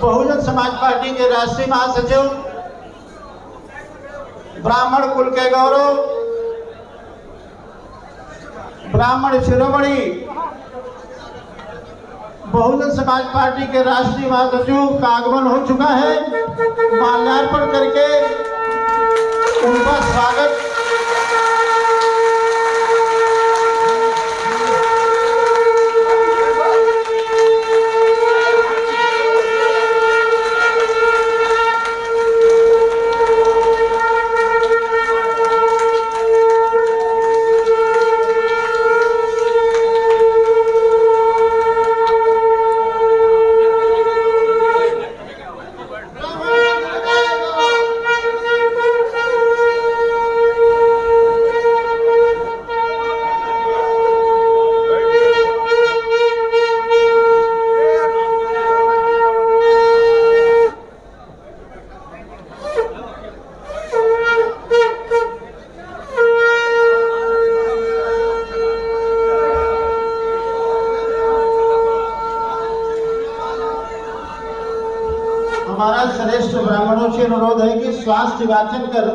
Bahujan Samaj party के राष्ट्रीय महासचिव, ब्राह्मण कुल के गौरव, ब्राह्मण शिरोमणि बहुजन समाज पार्टी के राष्ट्रीय महासचिव का आगमन हो चुका है। माल्यार्पण करके उनका स्वागत हमारा श्रेष्ठ ब्राह्मणों से अनुरोध है कि स्वास्थ्य वाचन कर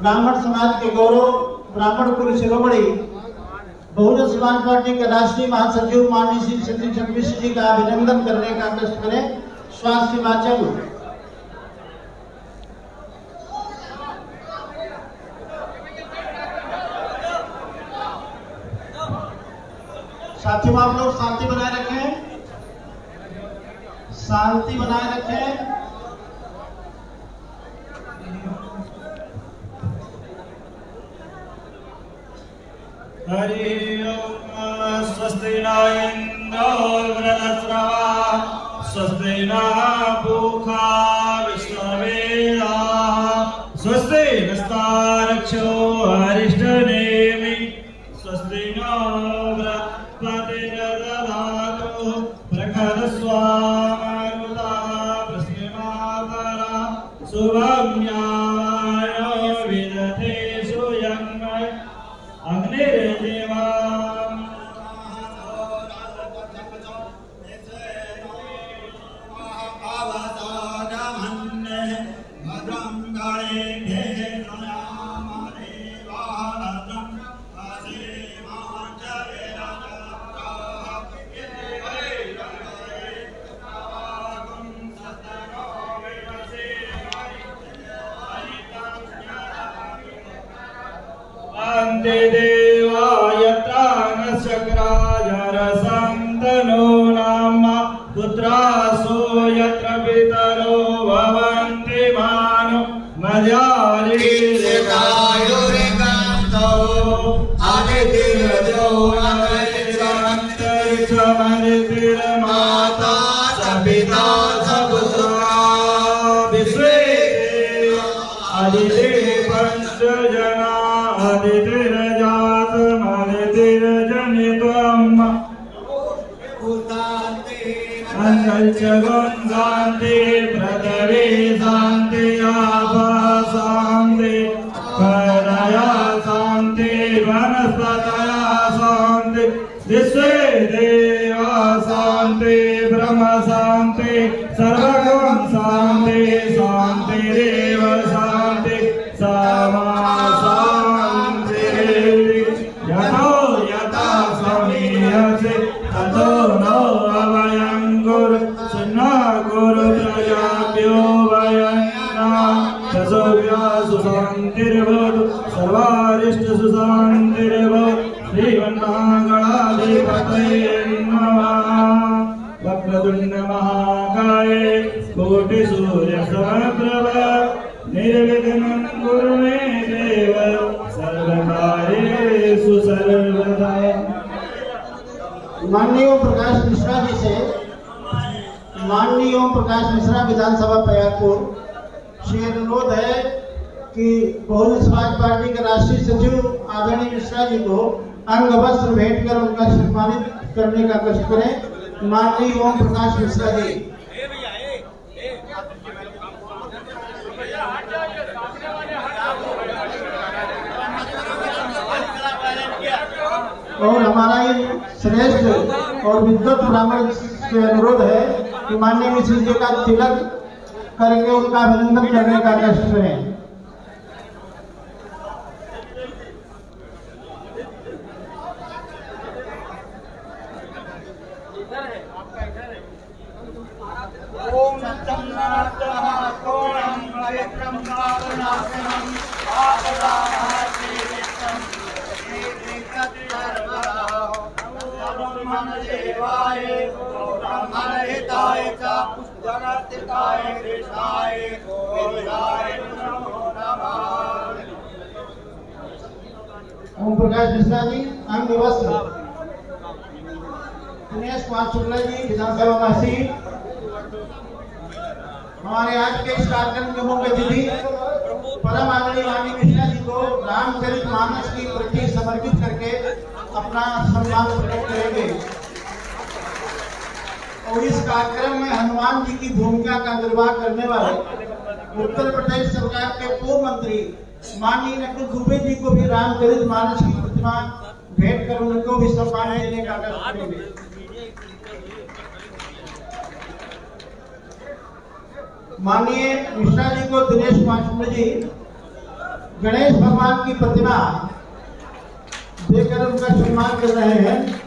ब्राह्मण समाज के गौरव, ब्राह्मण कुल शिरोमणि बहुजन समाज पार्टी के राष्ट्रीय महासचिव माननीय श्री सतीश चंद्र मिश्र जी का अभिनंदन करने का कष्ट करें। स्वास्थ्य वाचन। साथियों, आप लोग शांति बनाए रखें, शांति बनाए रखें। हरि ओम। स्वस्ति न इंद्रो वृत्रवा, स्वस्ति न पूषा विश्ववेदाः, स्वस्ति नस्तारक्षो अरिष्टनेमि, स्वस्ति नो बृहस्पतिर्दधातु प्रखरस्वामरुता प्रश्नमातरा शुभम्यायो विदधे सुयन्मय अग्निर्देवा देवायत्रा नशक्राजरसन्तनो नाम पुत्रासो यत्र पितरो भवन्ति मानो मर्यादिर्यकायुरिकान्तो आदितिर्जो अमृतिर्माता स पिता स पुत्रा विश्वे आदिति पंचजना आदितिर्जातमदितिर्जनित्वम् शान्ति पृथिवी शान्ति आपः शान्ति परया शान्ति वनस्पतयः शान्ति विश्वे देवा शान्ति ब्रह्म शान्ति सर्वगुण शान्ति शान्तिरेव शान्ति सामा यतो यथा समीयसे ततो नो अवयं गुरु सुन्ना गुरु प्रजाभ्यो वयन्ना तसोभ्यः सुशान्तिर्भवतु सर्वारिष्ट सुशान्तिर्भवतु श्रीमन्महागणाधिपतये नमः। वक्रतुण्ड महाकाय कोटिसूर्यसमप्रभ निर्विघ्नं कुरु मे देव सर्वकार्येषु सर्वदा। माननीय ओम प्रकाश मिश्रा जी से, माननीय ओम प्रकाश मिश्रा विधानसभा प्रयागपुर से अनुरोध है कि बहुजन समाज पार्टी के राष्ट्रीय सचिव आदरणीय मिश्रा जी को अंग वस्त्र भेंट कर उनका सम्मानित करने का कष्ट करें। माननीय ओम प्रकाश मिश्रा जी। और हमारा ये श्रेष्ठ और विद्वत ब्राह्मण से अनुरोध है कि माननीय मिश्र जी का तिलक करके उनका अभिनंदन करने का कष्ट करें। ओम चंद्रनाथः कोणं पवित्रं पावनासनं आपदाहातीर्थं ब्रह्मदेवाय ब्रह्महिताय च जगत्हिताय कृष्णाय गोविन्दाय नमो नमः। ओम प्रकाश मिश्रा जी अंग दिवस दिनेश कुमार शुक्ला जी विधानसभा वासी। हमारे आज के इस कार्यक्रम के मुख्य अतिथि परम आदरणीय माननीय मिश्रा जी को रामचरितमानस की प्रति समर्पित करके अपना सम्मान प्रकट करेंगे और इस कार्यक्रम में हनुमान जी की भूमिका का निर्वाह करने वाले उत्तर प्रदेश सरकार के पूर्व मंत्री माननीय नकुल दुबे जी को भी रामचरितमानस की प्रतिमा भेंट कर उनको भी सम्मान देने का कष्ट करेंगे। माननीय मिश्रा जी को दिनेश कुमार शुक्ल जी गणेश भगवान की प्रतिमा देकर उनका सम्मान कर रहे हैं।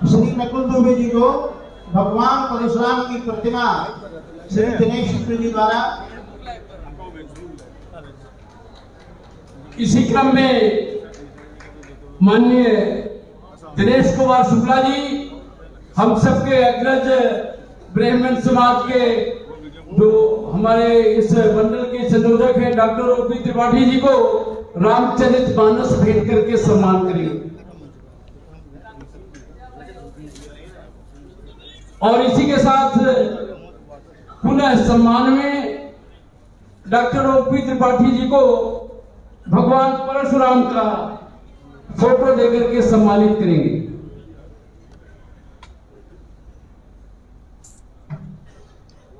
श्री नकुल दुबे जी को भगवान परशुराम की प्रतिमा श्री दिनेश शुक्ल जी द्वारा। इसी क्रम में माननीय दिनेश कुमार शुक्ला जी हम सबके अग्रज ब्राह्मण समाज के जो हमारे इस मंडल के संयोजक हैं डॉक्टर ओपी त्रिपाठी जी को रामचरितमानस भेंट करके सम्मान करेंगे। और इसी के साथ पुनः सम्मान में डॉक्टर ओपी त्रिपाठी जी को भगवान परशुराम का फोटो देकर के सम्मानित करेंगे।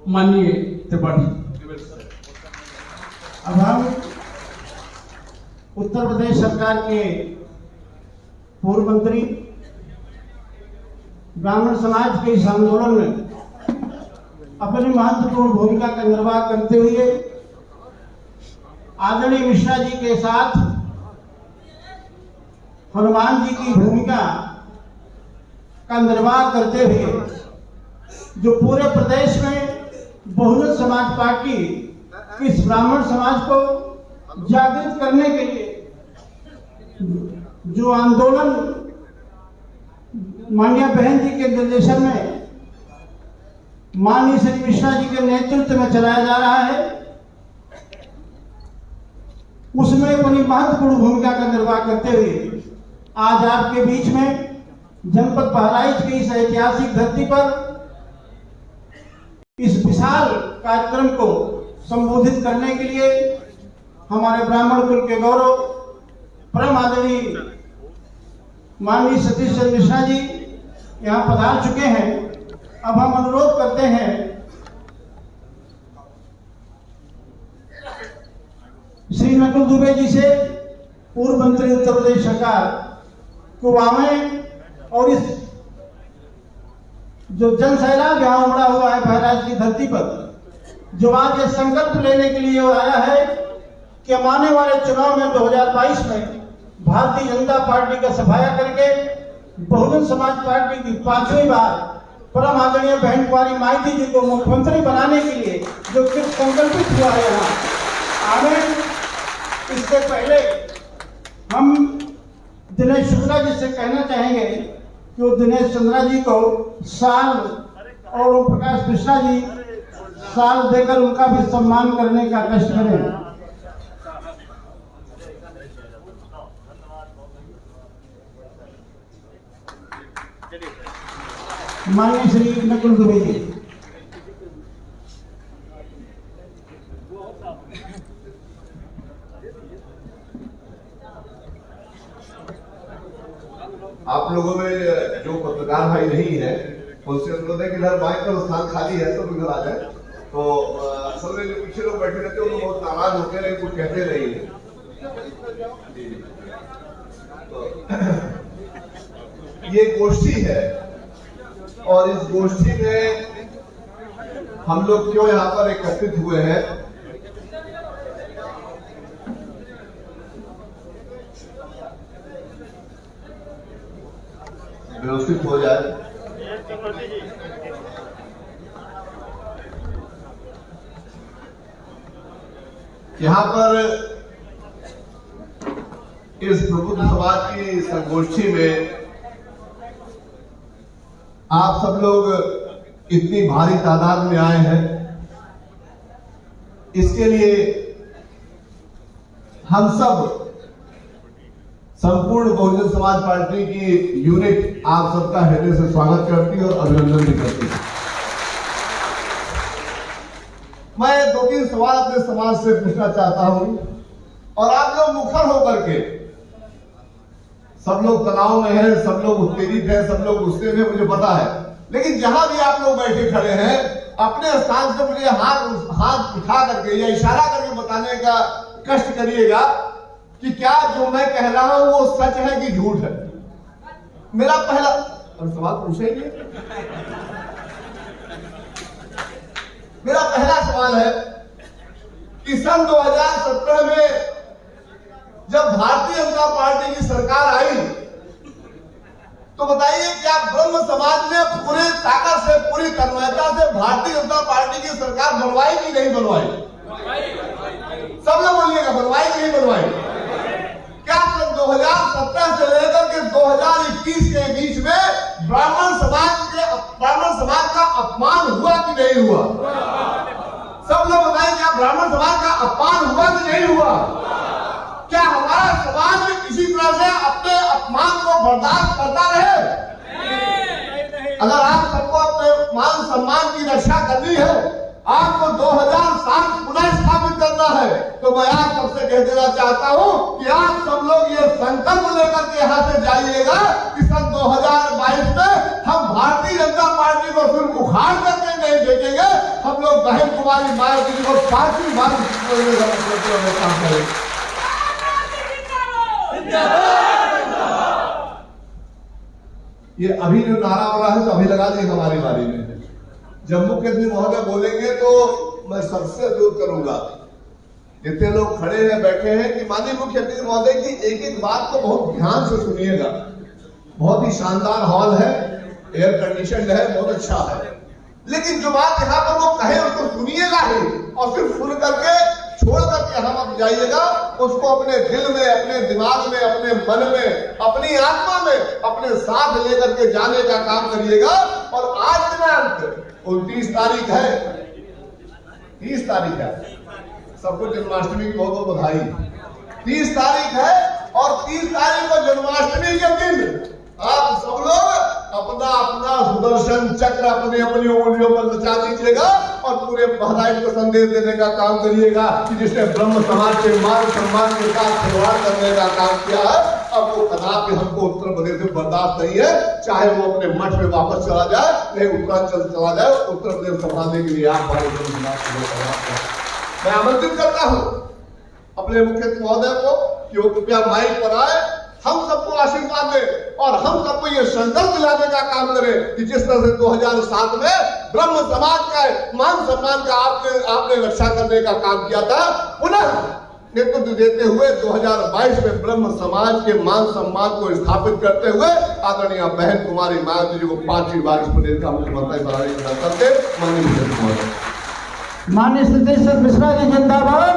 माननीय त्रिपाठी। अब हम उत्तर प्रदेश सरकार के पूर्व मंत्री ब्राह्मण समाज के इस आंदोलन में अपनी महत्वपूर्ण भूमिका का निर्वाह करते हुए आदरणीय मिश्रा जी के साथ हनुमान जी की भूमिका का निर्वाह करते हुए जो पूरे प्रदेश में बहुजन समाज पार्टी इस ब्राह्मण समाज को जागृत करने के लिए जो आंदोलन माननीय बहन जी के निर्देशन में माननीय श्री मिश्रा जी के नेतृत्व में चलाया जा रहा है, उसमें अपनी महत्वपूर्ण भूमिका का निर्वाह करते हुए आज आपके बीच में जनपद बहराइच की इस ऐतिहासिक धरती पर इस विशाल कार्यक्रम को संबोधित करने के लिए हमारे ब्राह्मण कुल के गौरव परम आदरणीय माननीय सतीश चंद्र मिश्रा जी यहाँ पधार चुके हैं। अब हम अनुरोध करते हैं श्री नकुल दुबे जी से, पूर्व मंत्री उत्तर प्रदेश सरकार को आवे और इस जो जन सैलाब यहाँ उमड़ा हुआ है बहराइच की धरती पर, जो आज ये संकल्प लेने के लिए आया है कि हम आने वाले चुनाव में 2022 में भारतीय जनता पार्टी का सफाया करके बहुजन समाज पार्टी की 5वीं बार परम आदरणीय बहन कुमारी माइती जी को मुख्यमंत्री बनाने के लिए जो संकल्पित हुआ है यहाँ आगे। इससे पहले हम दिनेश शुक्ला जी से कहना चाहेंगे कि वो दिनेश चंद्रा जी को साल और ओम प्रकाश मिश्रा जी साल देकर उनका भी सम्मान करने का कष्ट करें। माननीय श्री नकुल दुबे जी। आप लोगों में जो पत्रकार भाई नहीं है उनसे अनुरोध है कि इधर बाइक पर स्थान खाली है तो इधर आ जाए। तो असल में जो पीछे लोग बैठे रहते हैं वो बहुत नाराज होते हैं, कुछ कहते नहीं है। तो ये गोष्ठी है और इस गोष्ठी में हम लोग क्यों यहाँ पर एकत्रित हुए हैं, व्यवस्थित हो जाए। यहाँ पर इस प्रबुद्ध समाज की संगोष्ठी में आप सब लोग इतनी भारी तादाद में आए हैं, इसके लिए हम सब संपूर्ण बहुजन समाज पार्टी की यूनिट आप सबका हृदय से स्वागत करती है और अभिनंदन भी करती है। मैं 2-3 सवाल अपने समाज से पूछना चाहता हूं और आप लोग मुखर होकर के, सब लोग तनाव में हैं, सब लोग उत्तेजित हैं, सब लोग गुस्से में, मुझे पता है, लेकिन जहां भी आप लोग बैठे खड़े हैं अपने स्थान से मुझे हाथ उठा करके या इशारा करके बताने का कष्ट करिएगा कि क्या जो मैं कह रहा हूं वो सच है कि झूठ है। मेरा पहला सवाल पूछे ही नहीं। मेरा पहला सवाल है कि सन 2017 में जब भारतीय जनता पार्टी की सरकार आई तो बताइए क्या ब्रह्म समाज ने पूरे ताकत से, पूरी तन्मयता से भारतीय जनता पार्टी की सरकार बनवाई कि नहीं बनवाई? सब लोग बोलिएगा, बनवाई कि नहीं बनवाई? क्या सन 2017 से लेकर के 2021 के बीच में ब्राह्मण समाज का अपमान हुआ कि नहीं हुआ? सब लोग बताएं, क्या ब्राह्मण समाज का अपमान हुआ कि नहीं हुआ? क्या हमारा समाज किसी तरह से अपने अपमान को बर्दाश्त करता रहे? अगर आप सबको अपने मान सम्मान की रक्षा करनी है, आपको 2007 पुनः स्थापित करना है, तो मैं आप सबसे कह देना चाहता हूं कि आप सब लोग ये संकल्प लेकर के यहाँ से जाइएगा कि सन 2022 में हम भारतीय जनता पार्टी को सिर्फ उखाड़ करके नहीं देखेंगे, हम लोग बहन कुमारी मायावती को 5वीं बार काम करेंगे। ये अभी जो नारा हो रहा है तो अभी लगा देंगे हमारी बारी में। जब मुख्यमंत्री महोदय बोलेंगे तो मैं सबसे अनुरोध करूंगा, जितने लोग खड़े हैं बैठे हैं, कि माननीय मुख्यमंत्री महोदय की एक एक बात को बहुत ध्यान से सुनिएगा। बहुत ही शानदार हॉल है, एयर कंडीशन है, बहुत अच्छा है, लेकिन जो बात यहाँ पर वो कहे उसको सुनिएगा ही, और सिर्फ सुन करके छोड़ करके हम अब जाइएगा, उसको अपने दिल में, अपने दिमाग में, अपने मन में, अपनी आत्मा में अपने साथ लेकर के जाने का काम करिएगा। और आज दिनांक 29 तारीख है, 30 तारीख है, सबको जन्माष्टमी की बहुत बहुत बधाई। 30 तारीख है और 30 तारीख को जन्माष्टमी के दिन आप सब लोग अपना अपना सुदर्शन चक्र अपने अपनी उंगलियों पर नचा दीजिएगा और पूरे बधाई को संदेश देने का काम करिएगा कि जिसने ब्रह्म समाज के मान सम्मान के साथ खिलवाड़ करने का काम किया है, अब वो कदापि हमको उत्तर प्रदेश में बर्दाश्त नहीं है, चाहे वो अपने मठ में वापस चला जाए, नहीं उत्तरांचल चला जाए, उत्तर प्रदेश संभालने के लिए आप हमारे मैं आमंत्रित करता हूं अपने मुख्यमंत्री महोदय को कि वो कृपया माइक पर आए, हम सबको आशीर्वाद दें और हम सबको ये संकल्प दिलाने का काम करें कि जिस तरह से 2007 में ब्रह्म समाज का मान सम्मान का आपने रक्षा करने का काम किया था, पुनः नेतृत्व देते हुए 2022 में ब्रह्म समाज के मान सम्मान को स्थापित करते हुए आदरणीय बहन कुमारी मायावती जी को 5वीं बार इस प्रदेश का मुख्यमंत्री बनाने का करते माननीय मुख्यमंत्री। माननीय सतीश मिश्रा जी जिंदाबाद,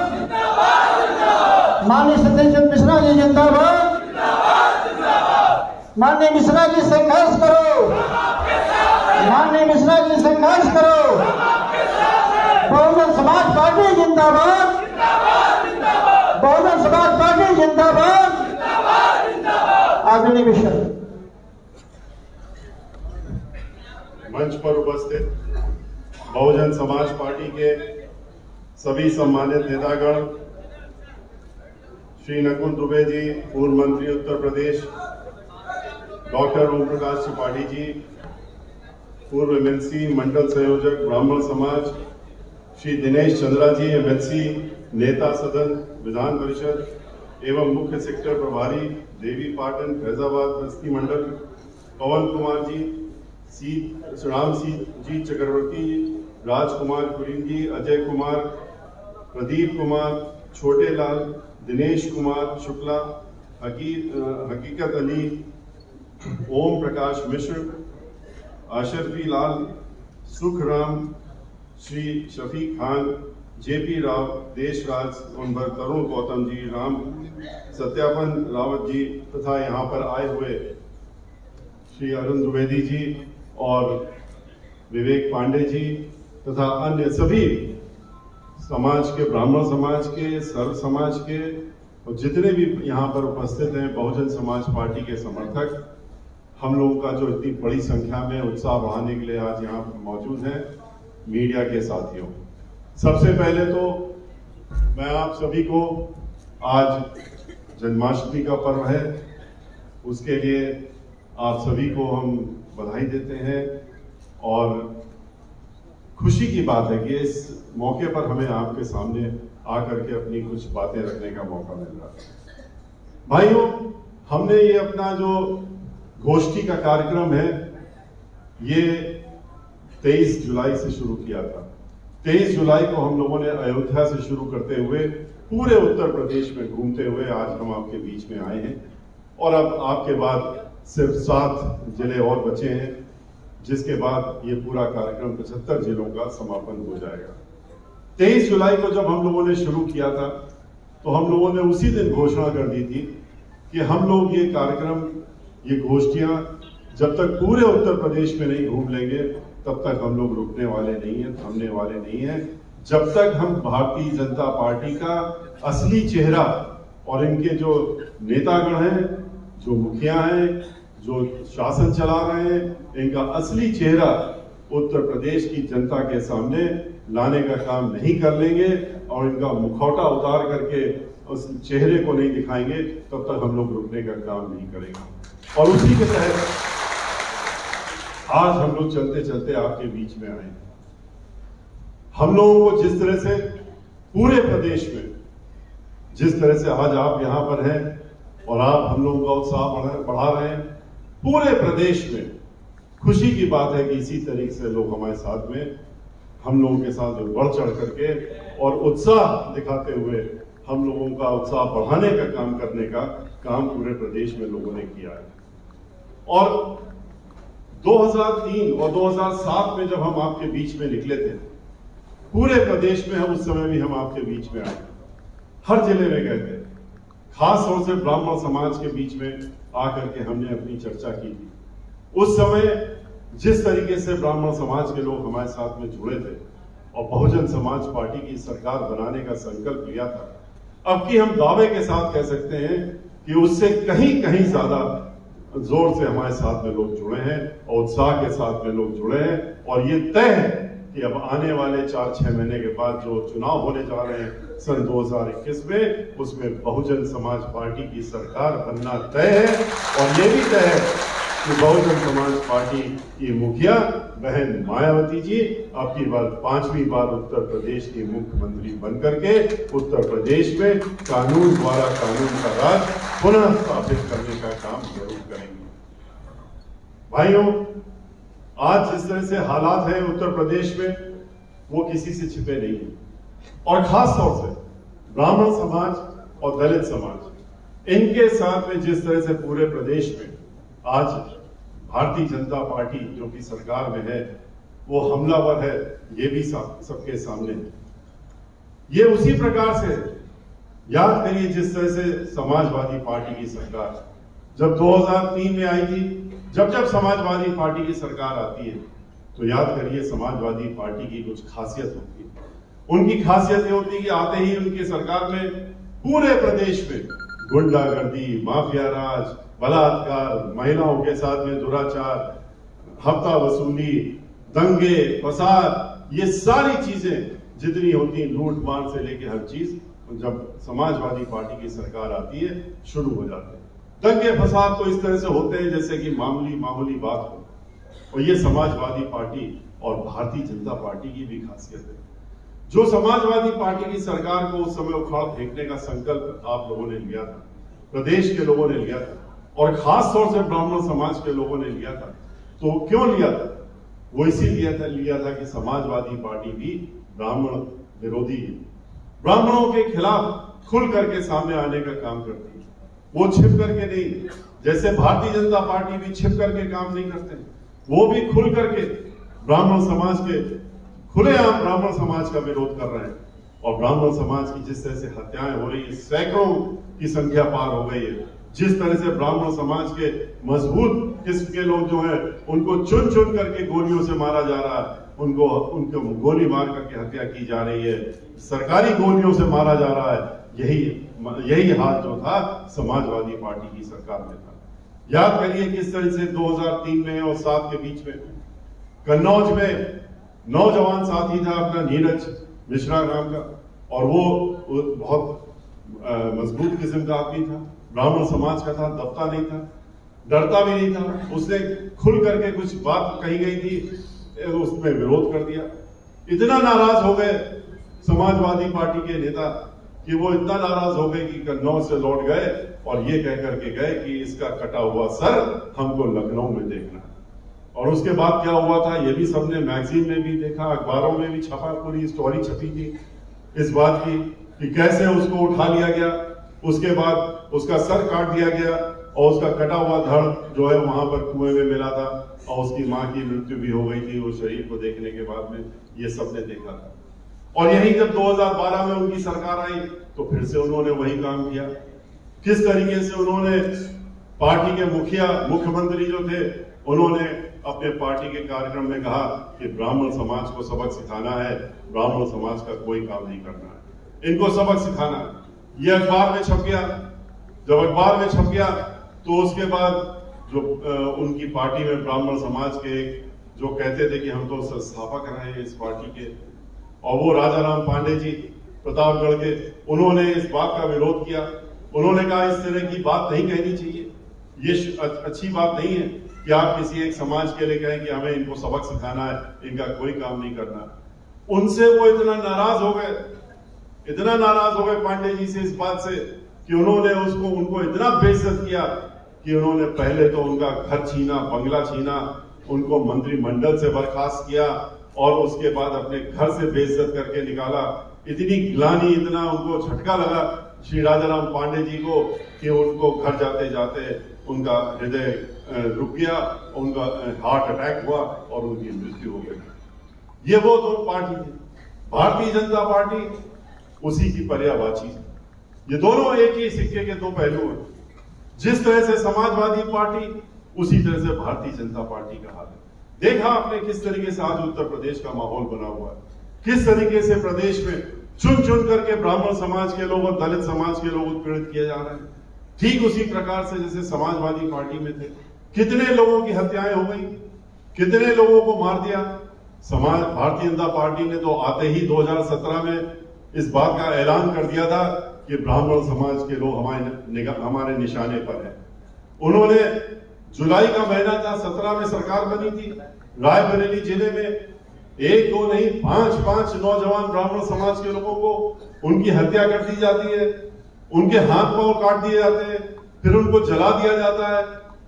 माननीय सतीश मिश्रा जी जिंदाबाद, माननीय मिश्रा जी संघर्ष करो, माननीय मिश्रा जी संघर्ष करो, बहुजन समाज पार्टी जिंदाबाद, बहुजन समाज पार्टी जिंदाबाद। आदरणीय मिश्रा मंच पर उपस्थित बहुजन समाज पार्टी के सभी सम्मानित नेतागण, श्री नकुल दुबे जी, पूर्व मंत्री उत्तर प्रदेश, डॉक्टर ओम प्रकाश त्रिपाठी जी, पूर्व एमएलसी मंडल संयोजक ब्राह्मण समाज, श्री दिनेश चंद्रा जी एमएलसी, नेता सदन विधान परिषद एवं मुख्य सेक्टर प्रभारी देवी पाटन फैजाबाद बस्ती मंडल, पवन कुमार जी, राम जी चक्रवर्ती, राजकुमार कुरिन जी, अजय कुमार, प्रदीप कुमार, छोटे लाल, दिनेश कुमार शुक्ला, हकीकत अली, ओम प्रकाश मिश्र, अशरफी लाल, सुखराम, श्री शफीक खान, जेपी राव, देशराज सोनभर, तरुण गौतम जी, राम सत्यापन रावत जी तथा यहाँ पर आए हुए श्री अरुण द्विवेदी जी और विवेक पांडे जी तथा अन्य सभी समाज के, ब्राह्मण समाज के, सर्व समाज के और जितने भी यहाँ पर उपस्थित हैं बहुजन समाज पार्टी के समर्थक, हम लोगों का जो इतनी बड़ी संख्या में उत्साह बढ़ाने के लिए आज यहाँ पर मौजूद हैं, मीडिया के साथियों, सबसे पहले तो मैं आप सभी को आज जन्माष्टमी का पर्व है, उसके लिए आप सभी को हम बधाई देते हैं और खुशी की बात है कि इस मौके पर हमें आपके सामने आकर के अपनी कुछ बातें रखने का मौका मिल रहा है। भाइयों, हमने ये अपना जो गोष्ठी का कार्यक्रम है ये 23 जुलाई से शुरू किया था। 23 जुलाई को हम लोगों ने अयोध्या से शुरू करते हुए पूरे उत्तर प्रदेश में घूमते हुए आज हम आपके बीच में आए हैं और अब आपके बाद सिर्फ 7 जिले और बचे हैं, जिसके बाद ये पूरा कार्यक्रम 75 जिलों का समापन हो जाएगा। 23 जुलाई को जब हम लोगों ने शुरू किया था तो हम लोगों ने उसी दिन घोषणा कर दी थी कि हम लोग ये कार्यक्रम, ये गोष्ठियां जब तक पूरे उत्तर प्रदेश में नहीं घूम लेंगे तब तक हम लोग रुकने वाले नहीं हैं, थमने वाले नहीं हैं, जब तक हम भारतीय जनता पार्टी का असली चेहरा और इनके जो नेतागण हैं, जो मुखिया हैं, जो शासन चला रहे हैं, इनका असली चेहरा उत्तर प्रदेश की जनता के सामने लाने का काम नहीं कर लेंगे और इनका मुखौटा उतार करके उस चेहरे को नहीं दिखाएंगे तब तक हम लोग रुकने का काम नहीं करेंगे। और उसी के तहत आज हम लोग चलते चलते आपके बीच में आए। हम लोगों को जिस तरह से पूरे प्रदेश में, जिस तरह से आज आप यहां पर हैं और आप हम लोगों का उत्साह बढ़ा रहे हैं, पूरे प्रदेश में खुशी की बात है कि इसी तरीके से लोग हमारे साथ में, हम लोगों के साथ बढ़ चढ़ करके और उत्साह दिखाते हुए हम लोगों का उत्साह बढ़ाने का काम करने का काम पूरे प्रदेश में लोगों ने किया है। और 2003 और 2007 में जब हम आपके बीच में निकले थे, पूरे प्रदेश में, हम उस समय भी हम आपके बीच में आए, हर जिले में गए थे, खास तौर से ब्राह्मण समाज के बीच में आकर के हमने अपनी चर्चा की थी। उस समय जिस तरीके से ब्राह्मण समाज के लोग हमारे साथ में जुड़े थे और बहुजन समाज पार्टी की सरकार बनाने का संकल्प लिया था, अब की हम दावे के साथ कह सकते हैं कि उससे कहीं कहीं ज्यादा जोर से हमारे साथ में लोग जुड़े हैं और उत्साह के साथ में लोग जुड़े हैं। और ये तय है कि अब आने वाले 4-6 महीने के बाद जो चुनाव होने जा रहे हैं सन 2021 में, उसमें बहुजन समाज पार्टी की सरकार बनना तय है। और ये भी तय है कि बहुजन समाज पार्टी की मुखिया बहन मायावती जी अब की बार 5वीं बार उत्तर प्रदेश की मुख्यमंत्री बनकर के उत्तर प्रदेश में कानून द्वारा कानून का राज पुनः स्थापित करने का काम जरूर करेंगे। भाइयों, आज जिस तरह से हालात हैं उत्तर प्रदेश में, वो किसी से छिपे नहीं है। और खास तौर से ब्राह्मण समाज और दलित समाज, इनके साथ में जिस तरह से पूरे प्रदेश में आज भारतीय जनता पार्टी जो कि सरकार में है वो हमलावर है, ये भी सबके सामने है। ये उसी प्रकार से याद करिए जिस तरह से समाजवादी पार्टी की सरकार जब 2003 में आई थी, जब समाजवादी पार्टी की सरकार आती है तो याद करिए समाजवादी पार्टी की कुछ खासियत होती है। उनकी खासियत ये होती है कि आते ही उनकी सरकार में पूरे प्रदेश में गुंडागर्दी, माफिया राज, बलात्कार, महिलाओं के साथ में दुराचार, हफ्ता वसूली, दंगे, फसाद, ये सारी चीजें जितनी होती हैं, लूट मार से लेके हर चीज, जब समाजवादी पार्टी की सरकार आती है शुरू हो जाते हैं। दंगे फसाद तो इस तरह से होते हैं जैसे कि मामूली बात हो। और ये समाजवादी पार्टी और भारतीय जनता पार्टी की भी खासियत है। जो समाजवादी पार्टी की सरकार को उस समय उखाड़ फेंकने का संकल्प आप लोगों ने लिया था, प्रदेश के लोगों ने लिया था, और खास तौर से ब्राह्मण समाज के लोगों ने लिया था, तो क्यों लिया था? वो इसीलिए लिया था कि समाजवादी पार्टी भी ब्राह्मण विरोधी है, ब्राह्मणों के खिलाफ खुल करके सामने आने का काम करती है। वो छिप करके नहीं, जैसे भारतीय जनता पार्टी भी छिप करके काम नहीं करते, वो भी खुल करके ब्राह्मण समाज के खुलेआम ब्राह्मण समाज का विरोध कर रहे हैं। और ब्राह्मण समाज की जिस तरह से हत्याएं हो रही है, सैकड़ों की संख्या पार हो गई है। जिस तरह से ब्राह्मण समाज के मजबूत किस्म के लोग जो हैं उनको चुन चुन करके गोलियों से मारा जा रहा है, उनको गोली मार करके हत्या की जा रही है, सरकारी गोलियों से मारा जा रहा है। यही हाल जो था समाजवादी पार्टी की सरकार में था। याद करिए किस तरह से 2003 में और 7 के बीच में कन्नौज में नौजवान साथी था अपना नीरज मिश्रा नाम का, और वो बहुत मजबूत किस्म का आदमी था, ब्राह्मण समाज का था, दबता नहीं था, डरता भी नहीं था। उसने खुल करके कुछ बात कही गई थी, उसमें विरोध कर दिया। इतना नाराज हो गए समाजवादी पार्टी के नेता कि वो इतना नाराज हो गए कि कन्नौज से लौट गए और ये कह करके गए कि इसका कटा हुआ सर हमको लखनऊ में देखना है। और उसके बाद क्या हुआ था ये भी सबने मैगजीन में भी देखा, अखबारों में भी छपा, पूरी स्टोरी छपी थी इस बात की कि कैसे उसको उठा लिया गया, उसके बाद उसका सर काट दिया गया और उसका कटा हुआ धड़ जो है वहां पर कुएं में मिला था और उसकी मां की मृत्यु भी हो गई थी। वो शरीर को देखने के बाद में ये सबने देखा था। और यही जब 2012 में उनकी सरकार आई तो फिर से उन्होंने वही काम किया। किस तरीके से उन्होंने पार्टी के मुख्यमंत्री जो थे उन्होंने अपने पार्टी के कार्यक्रम में कहा कि ब्राह्मण समाज को सबक सिखाना है, ब्राह्मण समाज का कोई काम नहीं करना है, इनको सबक सिखाना है। ये अखबार में छप गया। जब अखबार में छप गया तो उसके बाद जो उनकी पार्टी में ब्राह्मण समाज के जो कहते थे कि हम तो संस्थापक रहे हैं इस पार्टी के, और वो राजाराम पांडे जी प्रतापगढ़ के, उन्होंने इस बात का विरोध किया। उन्होंने कहा इस तरह की बात नहीं कहनी चाहिए, ये अच्छी बात नहीं है कि आप किसी एक समाज के लिए कहें कि हमें इनको सबक सिखाना है, इनका कोई काम नहीं करना। उनसे वो इतना नाराज हो गए पांडे जी से इस बात से कि उन्होंने उनको इतना बेइज्जत किया कि उन्होंने पहले तो उनका घर छीना, बंगला छीना, उनको मंत्रिमंडल से बर्खास्त किया और उसके बाद अपने घर से बेइज्जत करके निकाला। इतनी ग्लानि, इतना उनको झटका लगा श्री राजाराम पांडे जी को कि उनको घर जाते जाते उनका हृदय रुक गया, उनका हार्ट अटैक हुआ और उनकी मृत्यु हो गई। ये वो दो पार्टी थी, भारतीय जनता पार्टी उसी की पर्यायवाची है। ये दोनों एक ही सिक्के के दो पहलू हैं। जिस तरह से समाजवादी पार्टी उसी तरह से भारतीय जनता पार्टी का हाल है। देखा आपने किस तरीके से आज उत्तर प्रदेश का माहौल बना हुआ है, किस तरीके से प्रदेश में चुन चुन करके ब्राह्मण समाज के लोग और दलित समाज के लोग उत्पीड़ित किए जा रहे हैं। ठीक उसी प्रकार से जैसे समाजवादी पार्टी में थे, कितने लोगों की हत्याएं हो गई, कितने लोगों को मार दिया। भारतीय जनता पार्टी ने तो आते ही 2017 में इस बात का ऐलान कर दिया था कि ब्राह्मण समाज के लोग हमारे निशाने पर हैं। उन्होंने जुलाई का महीना था, 17 में सरकार बनी थी, रायबरेली जिले में 1 2 नहीं 5 नौजवान ब्राह्मण समाज के लोगों को उनकी हत्या कर दी जाती है, उनके हाथ पांव काट दिए जाते हैं, फिर उनको जला दिया जाता है।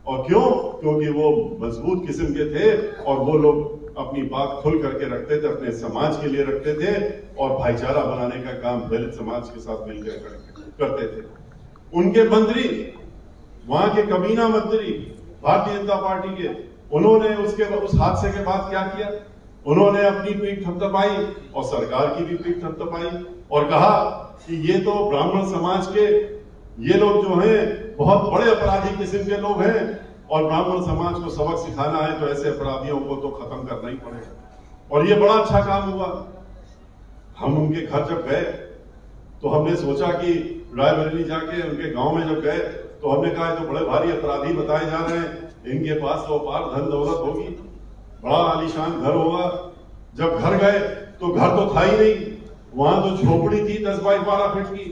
और क्यों? क्योंकि वो मजबूत किस्म के थे और वो लोग अपनी बात खुल करके रखते थे, अपने समाज के लिए रखते थे और भाईचारा बनाने का काम दलित समाज के साथ मिलकर करते थे। उनके मंत्री, वहां के कमीना मंत्री भारतीय जनता पार्टी के, उन्होंने उस हादसे के बाद क्या किया? उन्होंने अपनी पीठ थपथपाई और सरकार की भी पीठ थपथपाई और कहा कि ये तो ब्राह्मण समाज के ये लोग जो हैं बहुत बड़े अपराधी किस्म के लोग हैं और ब्राह्मण समाज को सबक सिखाना है तो ऐसे अपराधियों को तो खत्म करना ही पड़ेगा। और ये बड़ा अच्छा काम हुआ। हम उनके घर जब गए तो हमने सोचा कि रायबरेली जाके उनके गांव में जब गए तो हमने कहा तो बड़े भारी अपराधी बताए जा रहे हैं, इनके पास तो अपार धन दौलत होगी, बड़ा आलीशान घर होगा। जब घर गए तो घर तो था ही नहीं, वहां तो झोपड़ी थी 10 बाई 12 फीट की,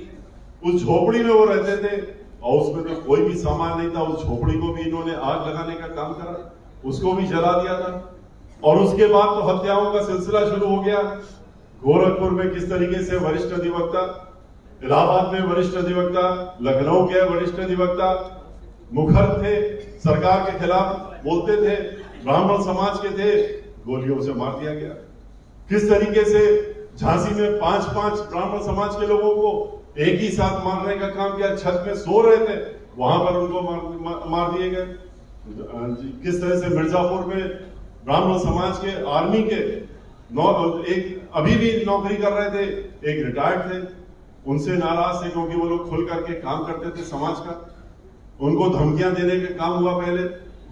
उस झोपड़ी में वो रहते थे। और उसमें तो कोई भी सामान नहीं था। उस झोपड़ी को भी इन्होंने आग लगाने का काम करा, उसको भी जला दिया था। और उसके बाद तो हत्याओं का सिलसिला शुरू हो गया। गोरखपुर में किस तरीके से वरिष्ठ अधिवक्ता, इलाहाबाद में वरिष्ठ अधिवक्ता, लखनऊ के वरिष्ठ अधिवक्ता मुखर थे, सरकार के खिलाफ बोलते थे, ब्राह्मण समाज के थे, गोलियों से मार दिया गया। किस तरीके से झांसी में 5-5 ब्राह्मण समाज के लोगों को एक ही साथ मारने का काम किया। छत में सो रहे थे, वहां पर उनको मार दिए गए। किस तरह से मिर्जापुर में ब्राह्मण समाज के आर्मी के एक अभी भी नौकरी कर रहे थे, एक रिटायर्ड थे, उनसे नाराज थे क्योंकि वो लोग खुल करके काम करते थे समाज का। उनको धमकियां देने का काम हुआ पहले,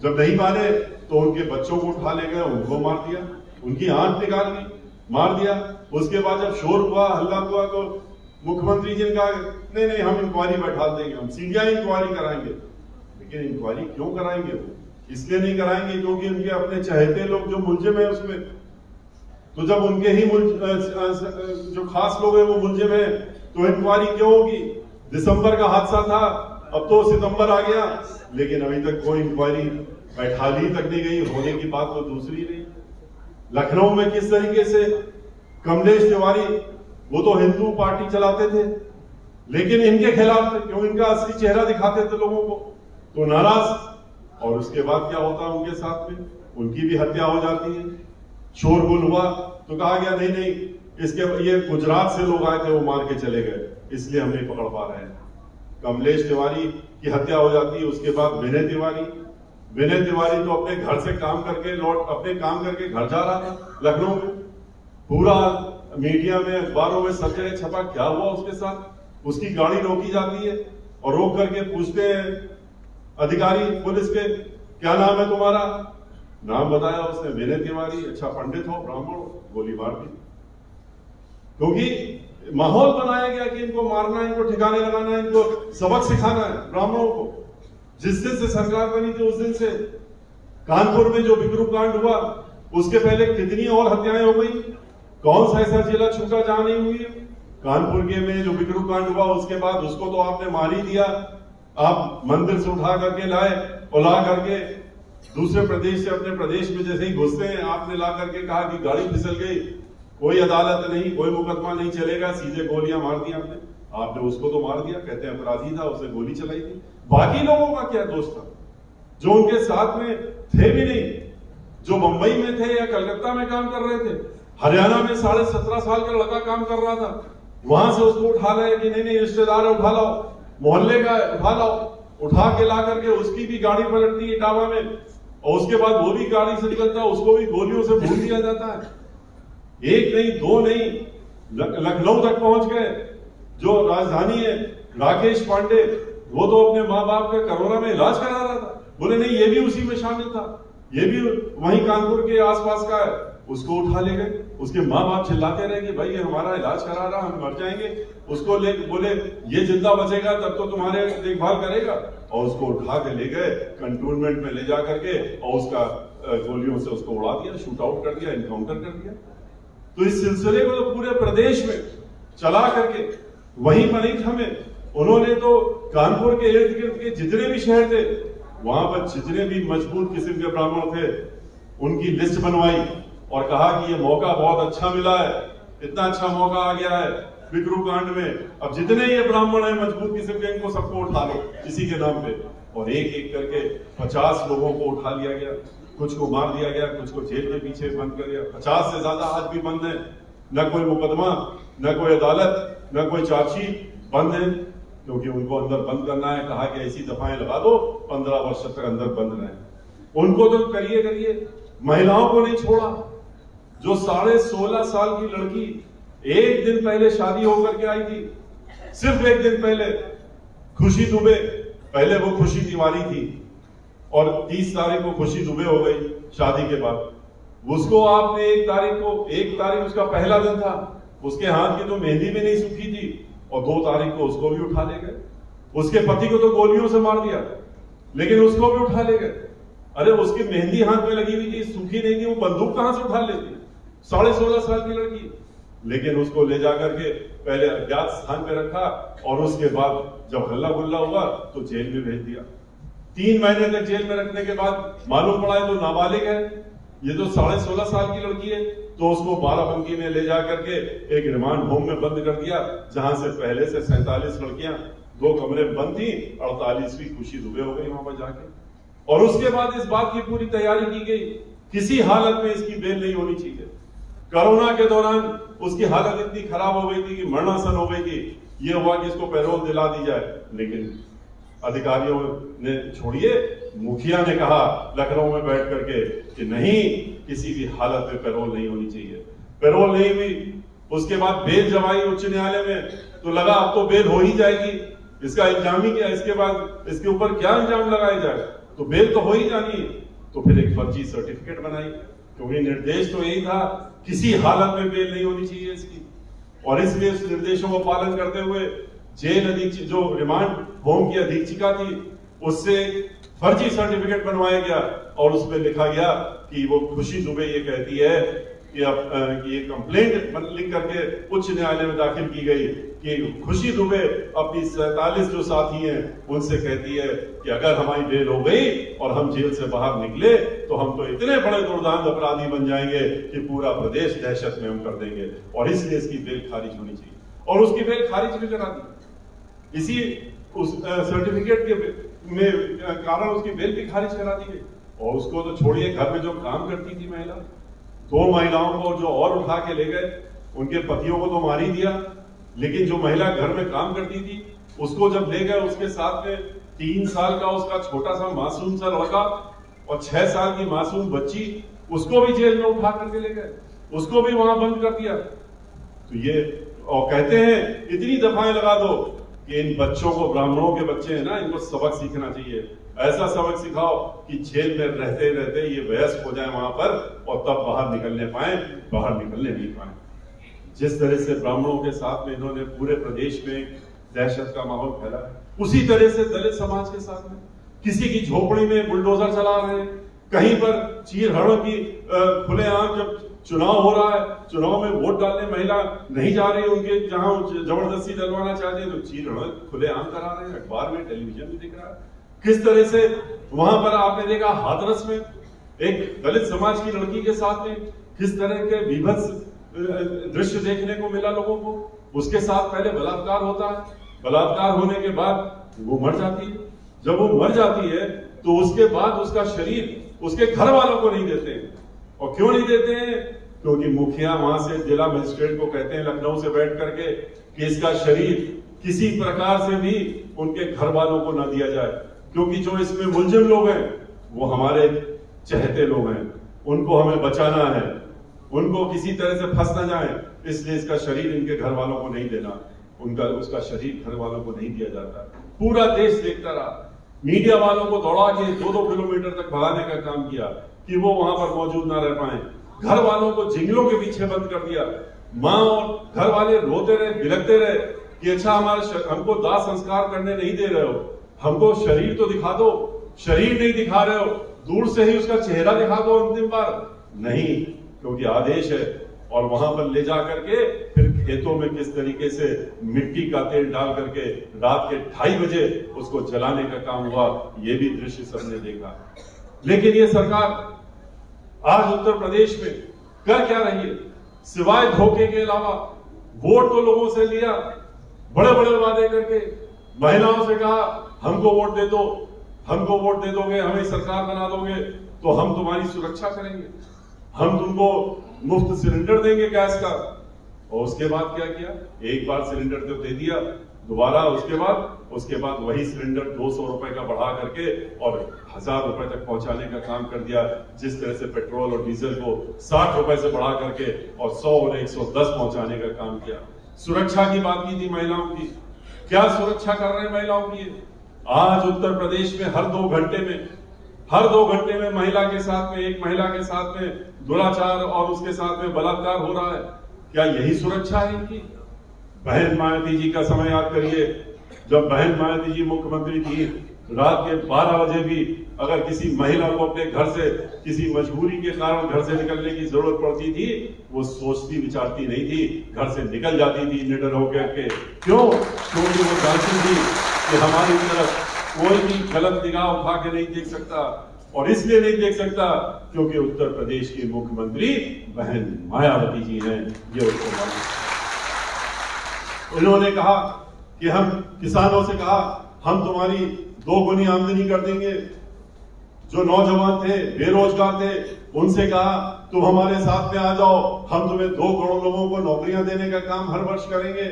जब नहीं माने तो उनके बच्चों को उठा ले गए, उनको मार दिया, उनकी आंख निकाल दी, मार दिया। उसके बाद जब शोर हुआ, हल्ला हुआ, तो मुख्यमंत्री जी ने कहा नहीं नहीं हम इंक्वायरी बैठा देंगे, हम सीबीआई इंक्वायरी कराएंगे। लेकिन इंक्वायरी क्यों कराएंगे? वो इसलिए नहीं कराएंगे क्योंकि उनके अपने चहेते लोग जो मुलजिम है उसमें, तो जब उनके ही जो खास लोग हैं वो मुलजिम है तो इंक्वायरी क्यों होगी? दिसंबर का हादसा था, अब तो सितंबर आ गया, लेकिन अभी तक कोई इंक्वायरी बैठाली तक नहीं गई। होने की बात तो दूसरी नहीं। लखनऊ में किस तरीके से कमलेश तिवारी, वो तो हिंदू पार्टी चलाते थे लेकिन इनके खिलाफ थे, क्यों? इनका असली चेहरा दिखाते थे लोगों को, तो नाराज। और उसके बाद क्या होता है उनके साथ में? उनकी भी हत्या हो जाती है। शोरगुल हुआ तो कहा गया नहीं नहीं इसके ये गुजरात से लोग आए थे, वो मार के चले गए, इसलिए हम नहीं पकड़ पा रहे हैं। कमलेश तिवारी की हत्या हो जाती है। उसके बाद विनय तिवारी तो अपने घर से काम करके अपने काम करके घर जा रहा था लखनऊ में। पूरा मीडिया में, अखबारों में सब जगह छपा क्या हुआ उसके साथ। उसकी गाड़ी रोकी जाती है और रोक करके पूछते हैं अधिकारी पुलिस के, क्या नाम है तुम्हारा? नाम बताया उसने, विनय तिवारी। अच्छा, पंडित हो, ब्राह्मण हो? गोली मार दी। क्योंकि माहौल बनाया गया कि इनको मारना, इनको ठिकाने लगाना, इनको सबक सिखाना है ब्राह्मणों को। जिस दिन से सरकार बनी थी उस दिन से कानपुर में जो विक्रम कांड हुआ, उसके पहले कितनी और हत्याएं हो गई? कौन सा ऐसा जिला छूटा जहां नहीं हुई? कानपुर के में जो विक्रम कांड हुआ, उसके बाद उसको तो आपने मार ही दिया। आप मंदिर से उठा करके लाए और ला करके दूसरे प्रदेश से अपने प्रदेश में जैसे ही घुसते हैं, आपने ला करके कहा कि गाड़ी फिसल गई, कोई अदालत नहीं, कोई मुकदमा नहीं चलेगा, सीधे गोलियां मार दी आपने उसको तो मार दिया, कहते हैं अपराधी था, उसे गोली चलाई थी। बाकी लोगों का क्या दोष था जो उनके साथ में थे भी नहीं, जो मुंबई में थे या कलकत्ता में काम कर रहे थे? हरियाणा में 17.5 साल का लड़का काम कर रहा था, वहां से उसको उठा लाए कि नहीं नहीं रिश्तेदार उठा लाओ, मोहल्ले का उठा लाओ, उठा के ला करके उसकी भी गाड़ी पलटती है इटावा में, और उसके बाद वो भी गाड़ी से निकलता है, उसको भी गोलियों से भून दिया जाता है। एक नहीं, दो नहीं, लखनऊ तक पहुंच गए। जो राजधानी है राकेश पांडे, वो तो अपने माँ बाप का कोरोना में इलाज करा रहा था, बोले नहीं ये भी उसी में शामिल था, ये भी वहीं कानपुर के आसपास का है, उसको उठा ले गए। उसके माँ बाप चिल्लाते रहे कि भाई ये हमारा इलाज करा रहा, हम मर जाएंगे। उसको ले बोले ये जिंदा बचेगा तब तो तुम्हारे देखभाल करेगा, और उसको उठा के ले गए कंटोनमेंट में ले जा करके, और उसका गोलियों से उसको उड़ा दिया, शूट आउट कर दिया, इनकाउंटर कर दिया। तो इस सिलसिले को तो पूरे प्रदेश में चला करके वहीं मनीषा में उन्होंने तो कानपुर के इर्द गिर्द के जितने भी शहर थे वहां पर जितने भी मजबूत किस्म के ब्राह्मण थे उनकी लिस्ट बनवाई और कहा कि ये मौका बहुत अच्छा मिला है, इतना अच्छा मौका आ गया है विक्रम कांड में, अब जितने ये ब्राह्मण हैं मजबूत किस्म के इनको सबको उठा लो इसी के नाम पे। और एक एक करके 50 लोगों को उठा लिया गया, कुछ को मार दिया गया, कुछ को जेल के पीछे बंद कर दिया। 50 से ज्यादा आज भी बंद है, न कोई मुकदमा, न कोई अदालत, न कोई चार्जशीट, बंद है क्योंकि उनको अंदर बंद करना है। कहा कि ऐसी दफाएं लगा दो 15 वर्ष तक अंदर बंद रहे। उनको तो करिए, महिलाओं को नहीं छोड़ा। जो 16.5 साल की लड़की एक दिन पहले शादी होकर के आई थी, सिर्फ एक दिन पहले, खुशी दुबे, पहले वो खुशी तिवारी थी और 30 तारीख को खुशी दुबे हो गई शादी के बाद। उसको आपने 1 तारीख उसका पहला दिन था, उसके हाथ की तो मेहंदी भी नहीं सूखी थी और 2 तारीख को उसको भी उठा ले गए। उसके पति को तो गोलियों से मार दिया लेकिन उसको भी उठा ले गए। अरे उसकी मेहंदी हाथ में लगी हुई थी, सूखी नहीं थी, वो बंदूक कहां से उठा लेती? 16.5 साल की लड़की। लेकिन उसको ले जाकर के पहले अज्ञात स्थान पे रखा और उसके बाद जब हल्ला गुल्ला हुआ तो जेल में भेज दिया। 3 महीने तक जेल में रखने के बाद मालूम पड़ा है तो नाबालिग है, ये तो 16.5 साल की लड़की है, तो उसको बाराबंकी में ले जा करके एक रिमांड होम में बंद कर दिया, जहां से पहले से 47 लड़कियां 2 कमरे में बंद थी, 48वीं खुशी दुबे हो गई वहां पर जाके। और उसके बाद इस बात की पूरी तैयारी की गई, किसी हालत में इसकी बेल नहीं होनी चाहिए। कोरोना के दौरान उसकी हालत इतनी खराब हो गई थी कि मरणासन हो गई थी, ये हुआ कि इसको पैरोल दिला दी जाए, लेकिन अधिकारियों ने छोड़िए, मुखिया ने कहा लखनऊ में बैठ करके कि नहीं, किसी भी हालत में पैरोल नहीं होनी चाहिए। पैरोल नहीं हुई, उसके बाद बेल जब आई उच्च न्यायालय में तो लगा अब तो बेल हो ही जाएगी, इसका इल्जाम ही क्या, इसके बाद इसके ऊपर क्या इल्जाम लगाया जाए, तो बेल तो हो ही जानी है। तो फिर एक फर्जी सर्टिफिकेट बनाई, क्योंकि निर्देश तो यही था किसी हालत में बेल नहीं होनी चाहिए इसकी, और इसलिए उस निर्देशों को पालन करते हुए जेल अधीक्षक जो रिमांड होम की अधीक्षिका थी उससे फर्जी सर्टिफिकेट बनवाया गया और उसमें लिखा गया कि वो खुशी दुबे ये कहती है कि ये कंप्लेंट लिख करके उच्च न्यायालय में दाखिल की गई कि खुशी दुबे अपनी 47 जो साथी हैं उनसे कहती है कि अगर हमारी बेल हो गई और हम जेल से बाहर निकले तो हम तो इतने बड़े दुर्दांत अपराधी बन जाएंगे कि पूरा प्रदेश दहशत में हम कर देंगे, और इसलिए इसकी बेल खारिज होनी चाहिए। और उसकी बेल खारिज भी करा दी, इसी उस सर्टिफिकेट के में कारण उसकी बेल भी खारिज करा दी गई। और उसको तो छोड़िए, घर में जो काम करती थी महिला, 2 महिलाओं को जो और उठा के ले गए, उनके पतियों को तो मार ही दिया, लेकिन जो महिला घर में काम करती थी उसको जब ले गए, उसके साथ में 3 साल का उसका छोटा सा मासूम सा लड़का और 6 साल की मासूम बच्ची, उसको भी जेल में उठा करके ले गए, उसको भी वहां बंद कर दिया। तो ये और कहते हैं इतनी दफाएं लगा दो कि इन बच्चों को, ब्राह्मणों के बच्चे हैं ना, इनको सबक सीखना चाहिए, ऐसा सबक सिखाओ कि जेल में रहते रहते ये वयस्क हो जाए वहां पर और तब बाहर निकलने पाए, बाहर निकलने नहीं पाए। जिस तरह से ब्राह्मणों के साथ में इन्होंने पूरे प्रदेश में दहशत का माहौल फैला, उसी तरह से दलित समाज के साथ में किसी की झोपड़ी में बुलडोजर चला रहे हैं, कहीं पर चीरहरण की खुलेआम, जब चुनाव हो रहा है, चुनाव में वोट डालने महिला नहीं जा रही, उनके जहां जबरदस्ती डलवाना चाहते हैं तो चीरहरण खुलेआम करा रहे हैं, अखबार में टेलीविजन में दिख रहा है। किस तरह से वहां पर आपने देखा हाथरस में एक दलित समाज की लड़की के साथ में किस तरह के विभत्स दृश्य देखने को मिला लोगों को। उसके साथ पहले बलात्कार होता है, बलात्कार होने के बाद वो मर जाती है, जब वो मर जाती है तो उसके बाद उसका शरीर उसके घर वालों को नहीं देते हैं। और क्यों नहीं देते हैं? क्योंकि मुखिया वहां से जिला मजिस्ट्रेट को कहते हैं लखनऊ से बैठ करके कि इसका शरीर किसी प्रकार से भी उनके घर वालों को ना दिया जाए, क्योंकि जो इसमें मुलजिम लोग हैं वो हमारे चहेते लोग हैं, उनको हमें बचाना है, उनको किसी तरह से फंस ना जाए, इसलिए इसका शरीर इनके घर वालों को नहीं देना, उसका शरीर घर वालों को नहीं दिया जाता। पूरा देश देखता रहा, मीडिया वालों को दौड़ा के 2-2 किलोमीटर तक भगाने का काम किया कि वो वहां पर मौजूद ना रह पाए, घर वालों को जंगलों के पीछे बंद कर दिया। माँ और घर वाले रोते रहे, बिलखते रहे कि अच्छा हमको दाह संस्कार करने नहीं दे रहे हो, हमको शरीर तो दिखा दो, शरीर नहीं दिखा रहे हो, दूर से ही उसका चेहरा दिखा दो अंतिम बार। नहीं, क्योंकि आदेश है। और वहां पर ले जा करके फिर खेतों में किस तरीके से मिट्टी का तेल डाल करके रात के 2:30 बजे उसको जलाने का काम हुआ, ये भी दृश्य सबने देखा। लेकिन ये सरकार आज उत्तर प्रदेश में कर क्या रही है, सिवाय धोखे के अलावा? वोट तो लोगों से लिया, बड़े बड़े वादे करके महिलाओं से कहा हमको वोट दे दो, हमको वोट दे दोगे, हमें सरकार बना दोगे तो हम तुम्हारी सुरक्षा करेंगे, हम तुमको मुफ्त सिलेंडर देंगे गैस का। और उसके बाद क्या किया? एक बार सिलेंडर तो दे दिया, दोबारा उसके बाद वही सिलेंडर 200 रुपए का बढ़ा करके और 1000 रुपए तक पहुंचाने का काम कर दिया। जिस तरह से पेट्रोल और डीजल को 60 रुपए से बढ़ा करके और 100 और 110 पहुंचाने का काम किया। सुरक्षा की बात की थी महिलाओं की, क्या सुरक्षा कर रहे हैं महिलाओं की? आज उत्तर प्रदेश में हर 2 घंटे में महिला के साथ में, एक महिला के साथ में दुराचार और उसके साथ में बलात्कार हो रहा है। क्या यही सुरक्षा है इनकी? बहन मायावती जी का समय याद करिए, जब बहन मायावती जी मुख्यमंत्री थी, रात के 12 बजे भी अगर किसी महिला को अपने घर से किसी मजबूरी के कारण घर से निकलने की जरूरत पड़ती थी, वो सोचती विचारती नहीं थी, घर से निकल जाती थी निडर होकर के। क्यों? क्योंकि वो जानती थी कि हमारी तरफ कोई भी गलत निगाह उठा के नहीं देख सकता, और इसलिए नहीं देख सकता क्योंकि उत्तर प्रदेश की मुख्यमंत्री बहन मायावती जी हैं। ये उसको मालूम। उन्होंने कहा कि हम किसानों से कहा हम तुम्हारी 2 गुनी आमदनी कर देंगे। जो नौजवान थे, बेरोजगार थे, उनसे कहा तुम हमारे साथ में आ जाओ, हम तुम्हें 2 करोड़ लोगों को नौकरियां देने का काम हर वर्ष करेंगे।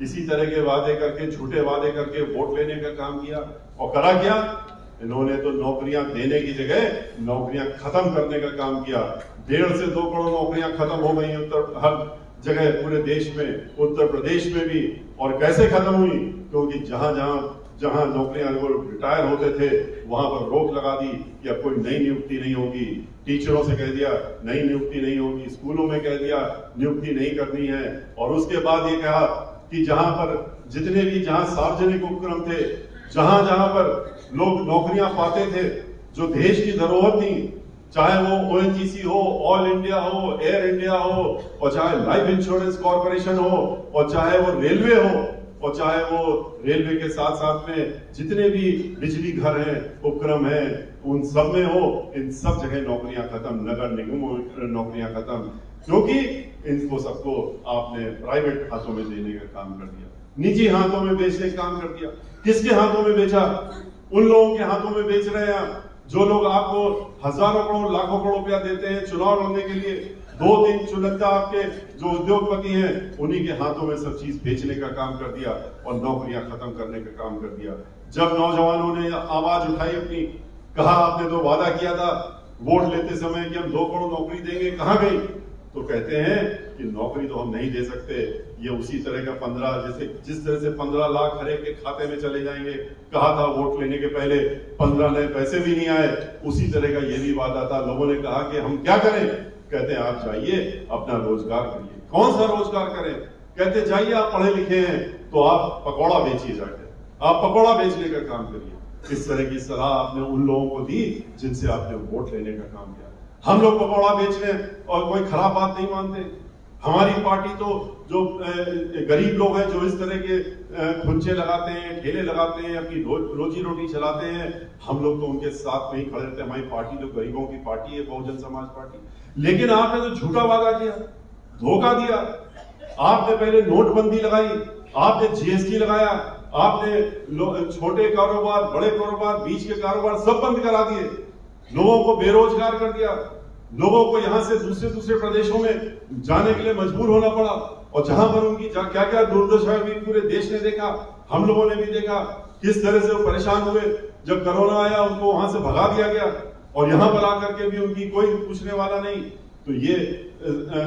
इसी तरह के वादे करके, झूठे वादे करके वोट लेने का काम किया, और करा क्या? इन्होंने तो नौकरियां देने की जगह नौकरियां खत्म करने का काम किया। 1.5 से 2 करोड़ नौकरियां खत्म हो गई हर जगह पूरे देश में, उत्तर प्रदेश में भी। और कैसे खत्म हुई? क्योंकि जहां नौकरियां वो रिटायर होते थे वहां पर रोक लगा दी कि अब कोई नई नियुक्ति नहीं होगी। टीचरों से कह दिया नई नियुक्ति नहीं होगी, स्कूलों में कह दिया नियुक्ति नहीं करनी है। और उसके बाद ये कहा कि जहां सार्वजनिक उपक्रम थे, जहां पर लोग नौकरियां पाते थे, जो देश की धरोहर थी, चाहे वो ONGC हो, ऑल इंडिया हो, एयर इंडिया हो, और चाहे लाइफ इंश्योरेंस कॉर्पोरेशन हो, और चाहे वो रेलवे हो, और चाहे वो रेलवे के साथ साथ में जितने भी बिजली घर हैं, उपक्रम हैं, उन सब में हो, इन सब जगह नौकरियां खत्म, नगर निगम नौकरियां खत्म, क्योंकि इनको सबको आपने प्राइवेट हाथों में देने का काम कर दिया, निजी हाथों में बेचने का काम कर दिया। किसके हाथों में बेचा? उन लोगों के हाथों में बेच रहे हैं आप, जो लोग आपको हजारों करोड़ लाखों करोड़ रुपया देते हैं चुनाव लड़ने के लिए। 2-3 चुनता आपके जो उद्योगपति हैं, उन्हीं के हाथों में सब चीज बेचने का काम कर दिया और नौकरियां खत्म करने का काम कर दिया। जब नौजवानों ने आवाज उठाई अपनी, कहा आपने तो वादा किया था वोट लेते समय कि हम 2 करोड़ नौकरी देंगे, कहां गई? तो कहते हैं कि नौकरी तो हम नहीं दे सकते। ये उसी तरह का 15 जिस तरह से 15 लाख हर एक के खाते में चले जाएंगे, कहा था वोट लेने के पहले, 15 नए पैसे भी नहीं आए, उसी तरह का ये भी वादा था। लोगों ने कहा कि हम क्या करें? कहते हैं आप जाइए अपना रोजगार करिए। कौन सा रोजगार करें? कहते जाइए आप पढ़े लिखे हैं तो आप पकौड़ा बेचिए, जाके आप पकौड़ा बेचने का काम करिए। इस तरह की सलाह आपने उन लोगों को दी जिनसे आपने वोट लेने का काम किया। हम लोग पकौड़ा बेचने और कोई खराब बात नहीं मानते। हमारी पार्टी तो जो गरीब लोग हैं, जो इस तरह के खुंचे लगाते हैं, ठेले लगाते हैं, अपनी रोजी रोटी चलाते हैं, हम लोग तो उनके साथ में ही खड़े रहते हैं। हमारी पार्टी तो गरीबों की पार्टी है, बहुजन समाज पार्टी। लेकिन आपने तो झूठा वादा किया, धोखा दिया। आपने पहले नोटबंदी लगाई, आपने GST लगाया, आपने छोटे कारोबार, बड़े कारोबार, बीच के कारोबार सब बंद करा दिए, लोगों को बेरोजगार कर दिया, लोगों को यहां से दूसरे प्रदेशों में जाने के लिए मजबूर होना पड़ा। और जहां पर उनकी क्या क्या दुर्दशा हुई पूरे देश ने देखा, हम लोगों ने भी देखा किस तरह से वो परेशान हुए। जब कोरोना आया उनको वहां से भगा दिया गया और यहां पर आकर के भी उनकी कोई पूछने वाला नहीं। तो ये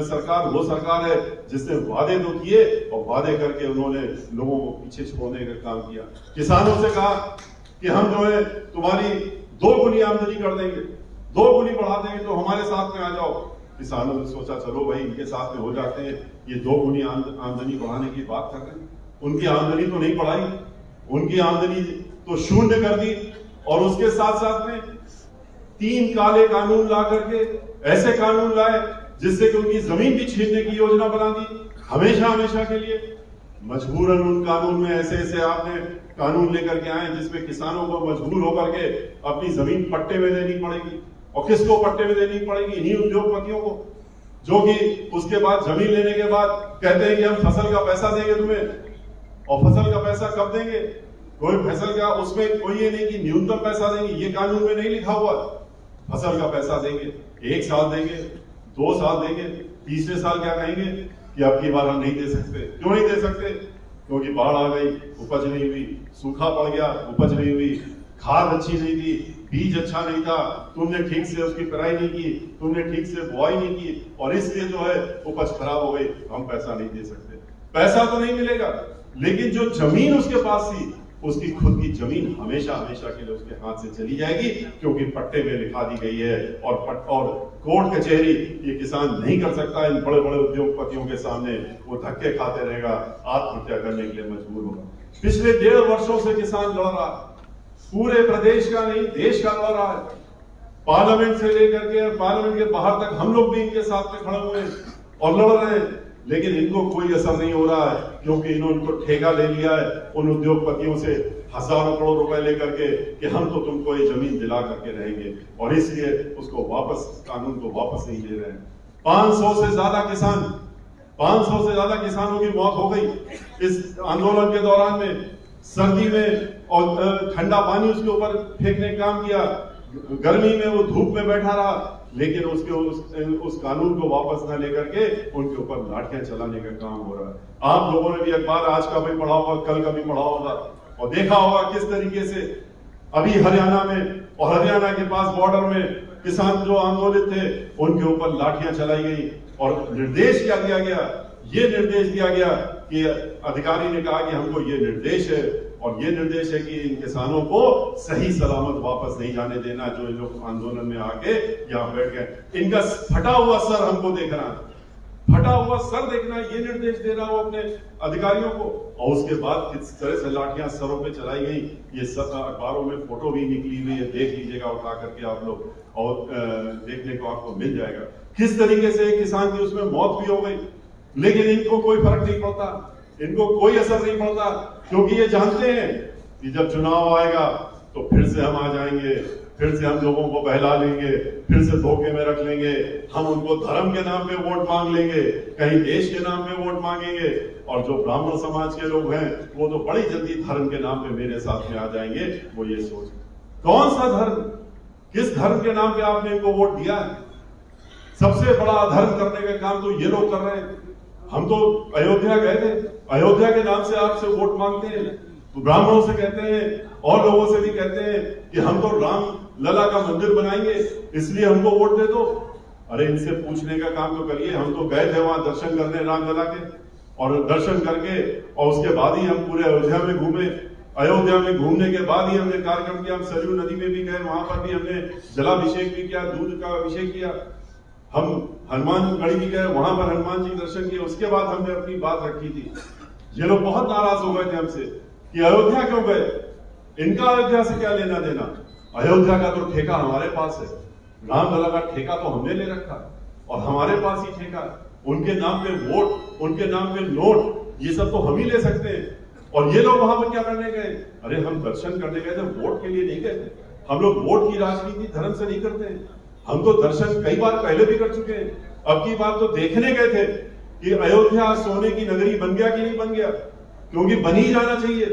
सरकार वो सरकार है जिसने वादे तो किए और वादे करके उन्होंने लोगों को पीछे छोड़ने का काम किया। किसानों से कहा कि हम जो है तुम्हारी 2 गुनी आमदनी कर देंगे, 2 गुनी बढ़ा देंगे, तो हमारे साथ में आ जाओ। किसानों ने सोचा चलो भाई इनके साथ में हो जाते हैं, ये 2 गुनी आमदनी बढ़ाने की बात कर रहे हैं। उनकी आमदनी तो नहीं बढ़ाई, उनकी आमदनी तो शून्य कर दी। और उसके साथ साथ में 3 काले कानून ला करके ऐसे कानून लाए जिससे कि उनकी जमीन भी छीनने की योजना बना दी हमेशा के लिए। मजबूरन उन कानून में ऐसे आपने कानून लेकर के आए जिसमें किसानों को मजबूर होकर के अपनी जमीन पट्टे में देनी पड़ेगी। और किसको पट्टे में देनी पड़ेगी? इन्हीं उद्योगपतियों को, जो कि उसके बाद जमीन लेने के बाद कहते हैं कि हम फसल का पैसा देंगे तुम्हें। और फसल का पैसा कब देंगे? कोई फसल का उसमें कोई ये नहीं कि न्यूनतम पैसा देंगे, ये कानून में नहीं लिखा हुआ। फसल का पैसा देंगे, 1 साल देंगे, 2 साल देंगे, तीसरे साल क्या कहेंगे कि अब की बार हम नहीं दे सकते। क्यों नहीं दे सकते? क्योंकि बाढ़ आ गई, उपज नहीं हुई, सूखा पड़ गया, उपज नहीं हुई, खाद अच्छी नहीं थी, बीज अच्छा नहीं था, तुमने ठीक से उसकी पेराई नहीं की, तुमने ठीक से बुआई नहीं की, और इसलिए जो है उपज खराब हो गई, हम पैसा नहीं दे सकते। पैसा तो नहीं मिलेगा, लेकिन जो जमीन उसके पास थी, उसकी खुद की जमीन हमेशा के लिए उसके हाथ से चली जाएगी, क्योंकि पट्टे में लिखा दी गई है। और कोर्ट कचहरी ये किसान नहीं कर सकता। इन बड़े बड़े उद्योगपतियों के सामने वो धक्के खाते रहेगा, आत्महत्या करने के लिए मजबूर होगा। पिछले 1.5 वर्षों से किसान लड़ रहा, पूरे प्रदेश का नहीं देश का दौरा है। पार्लियामेंट से लेकर के पार्लियामेंट के बाहर तक हम लोग भी इनके साथ में खड़े हुए हैं और लड़ रहे हैं, लेकिन इनको कोई असर नहीं हो रहा है, क्योंकि इन्होंने तो ठेका ले लिया है उन उद्योगपतियों से हजारों करोड़ रुपए लेकर के कि हम तो तुमको ये जमीन दिला करके रहेंगे, और इसलिए उसको वापस, कानून को वापस नहीं ले रहे हैं। 500 से ज्यादा किसानों की मौत हो गई इस आंदोलन के दौरान में। सर्दी में और ठंडा पानी उसके ऊपर फेंकने का काम किया, गर्मी में वो धूप में बैठा रहा, लेकिन उस कानून को वापस न लेकर के उनके ऊपर लाठियां चलाने का काम हो रहा है। आप लोगों ने भी अखबार आज का भी पढ़ा होगा, कल का भी पढ़ा होगा और देखा होगा किस तरीके से अभी हरियाणा में और हरियाणा के पास बॉर्डर में किसान जो आंदोलित थे उनके ऊपर लाठियां चलाई गई और निर्देश क्या दिया गया, ये निर्देश दिया गया कि अधिकारी ने कहा कि हमको ये निर्देश है और ये निर्देश है कि इन किसानों को सही सलामत वापस नहीं जाने देना, जो इन लोग आंदोलन में आके यहाँ बैठ गए। इनका फटा हुआ सर हमको देखना, फटा हुआ सर देखना, ये निर्देश दे रहा हो अपने अधिकारियों को। और उसके बाद किस तरह से लाठियां सरों पे चलाई गई, ये सब अखबारों में फोटो भी निकली हुई है, देख लीजिएगा उठा करके आप लोग, और देखने को आपको मिल जाएगा किस तरीके से एक किसान की उसमें मौत भी हो गई, लेकिन इनको कोई फर्क नहीं पड़ता, इनको कोई असर नहीं पड़ता, क्योंकि ये जानते हैं कि जब चुनाव आएगा तो फिर से हम आ जाएंगे, फिर से हम लोगों को बहला लेंगे, फिर से धोखे में रख लेंगे, हम उनको धर्म के नाम पे वोट मांग लेंगे, कहीं देश के नाम पे वोट मांगेंगे, और जो ब्राह्मण समाज के लोग हैं वो तो बड़ी जल्दी धर्म के नाम पे मेरे साथ में आ जाएंगे। वो ये सोच, कौन सा धर्म, किस धर्म के नाम पे आपने इनको वोट दिया है? सबसे बड़ा अधर्म करने का काम तो ये लोग कर रहे हैं। हम तो अयोध्या गए थे, अयोध्या के नाम से आपसे वोट मांगते हैं, तो ब्राह्मणों से कहते हैं और लोगों से भी कहते हैं कि हम तो राम लला का मंदिर बनाएंगे, इसलिए हमको वोट दे दो। अरे इनसे पूछने का काम तो करिए। हम तो गए थे वहां दर्शन करने राम लला के, और दर्शन करके और उसके बाद ही हम पूरे अयोध्या में घूमे। अयोध्या में घूमने के बाद ही हमने कार्यक्रम किया, हम सरयू नदी में भी गए, वहां पर भी हमने जलाभिषेक भी किया, दूध का अभिषेक किया। हम हनुमानगढ़ी भी गए, वहां पर हनुमान जी दर्शन किए। उसके बाद हमने अपनी बात रखी थी। ये लोग बहुत नाराज हो गए थे हमसे कि अयोध्या क्यों गए, इनका अयोध्या से क्या लेना देना, अयोध्या का तो ठेका हमारे पास है, रामलला का ठेका तो हमने ले रखा और हमारे पास ही ठेका, उनके नाम पे वोट, उनके नाम पे नोट, ये सब तो हम ही ले सकते हैं। और ये लोग वहां पर क्या करने गए? अरे हम दर्शन करने गए थे, वोट के लिए नहीं गए थे। हम लोग वोट की राजनीति धर्म से नहीं करते हैं। हम तो दर्शन कई बार पहले भी कर चुके हैं, अब की बार तो देखने गए थे कि अयोध्या सोने की नगरी बन गया कि नहीं बन गया, क्योंकि बन ही जाना चाहिए।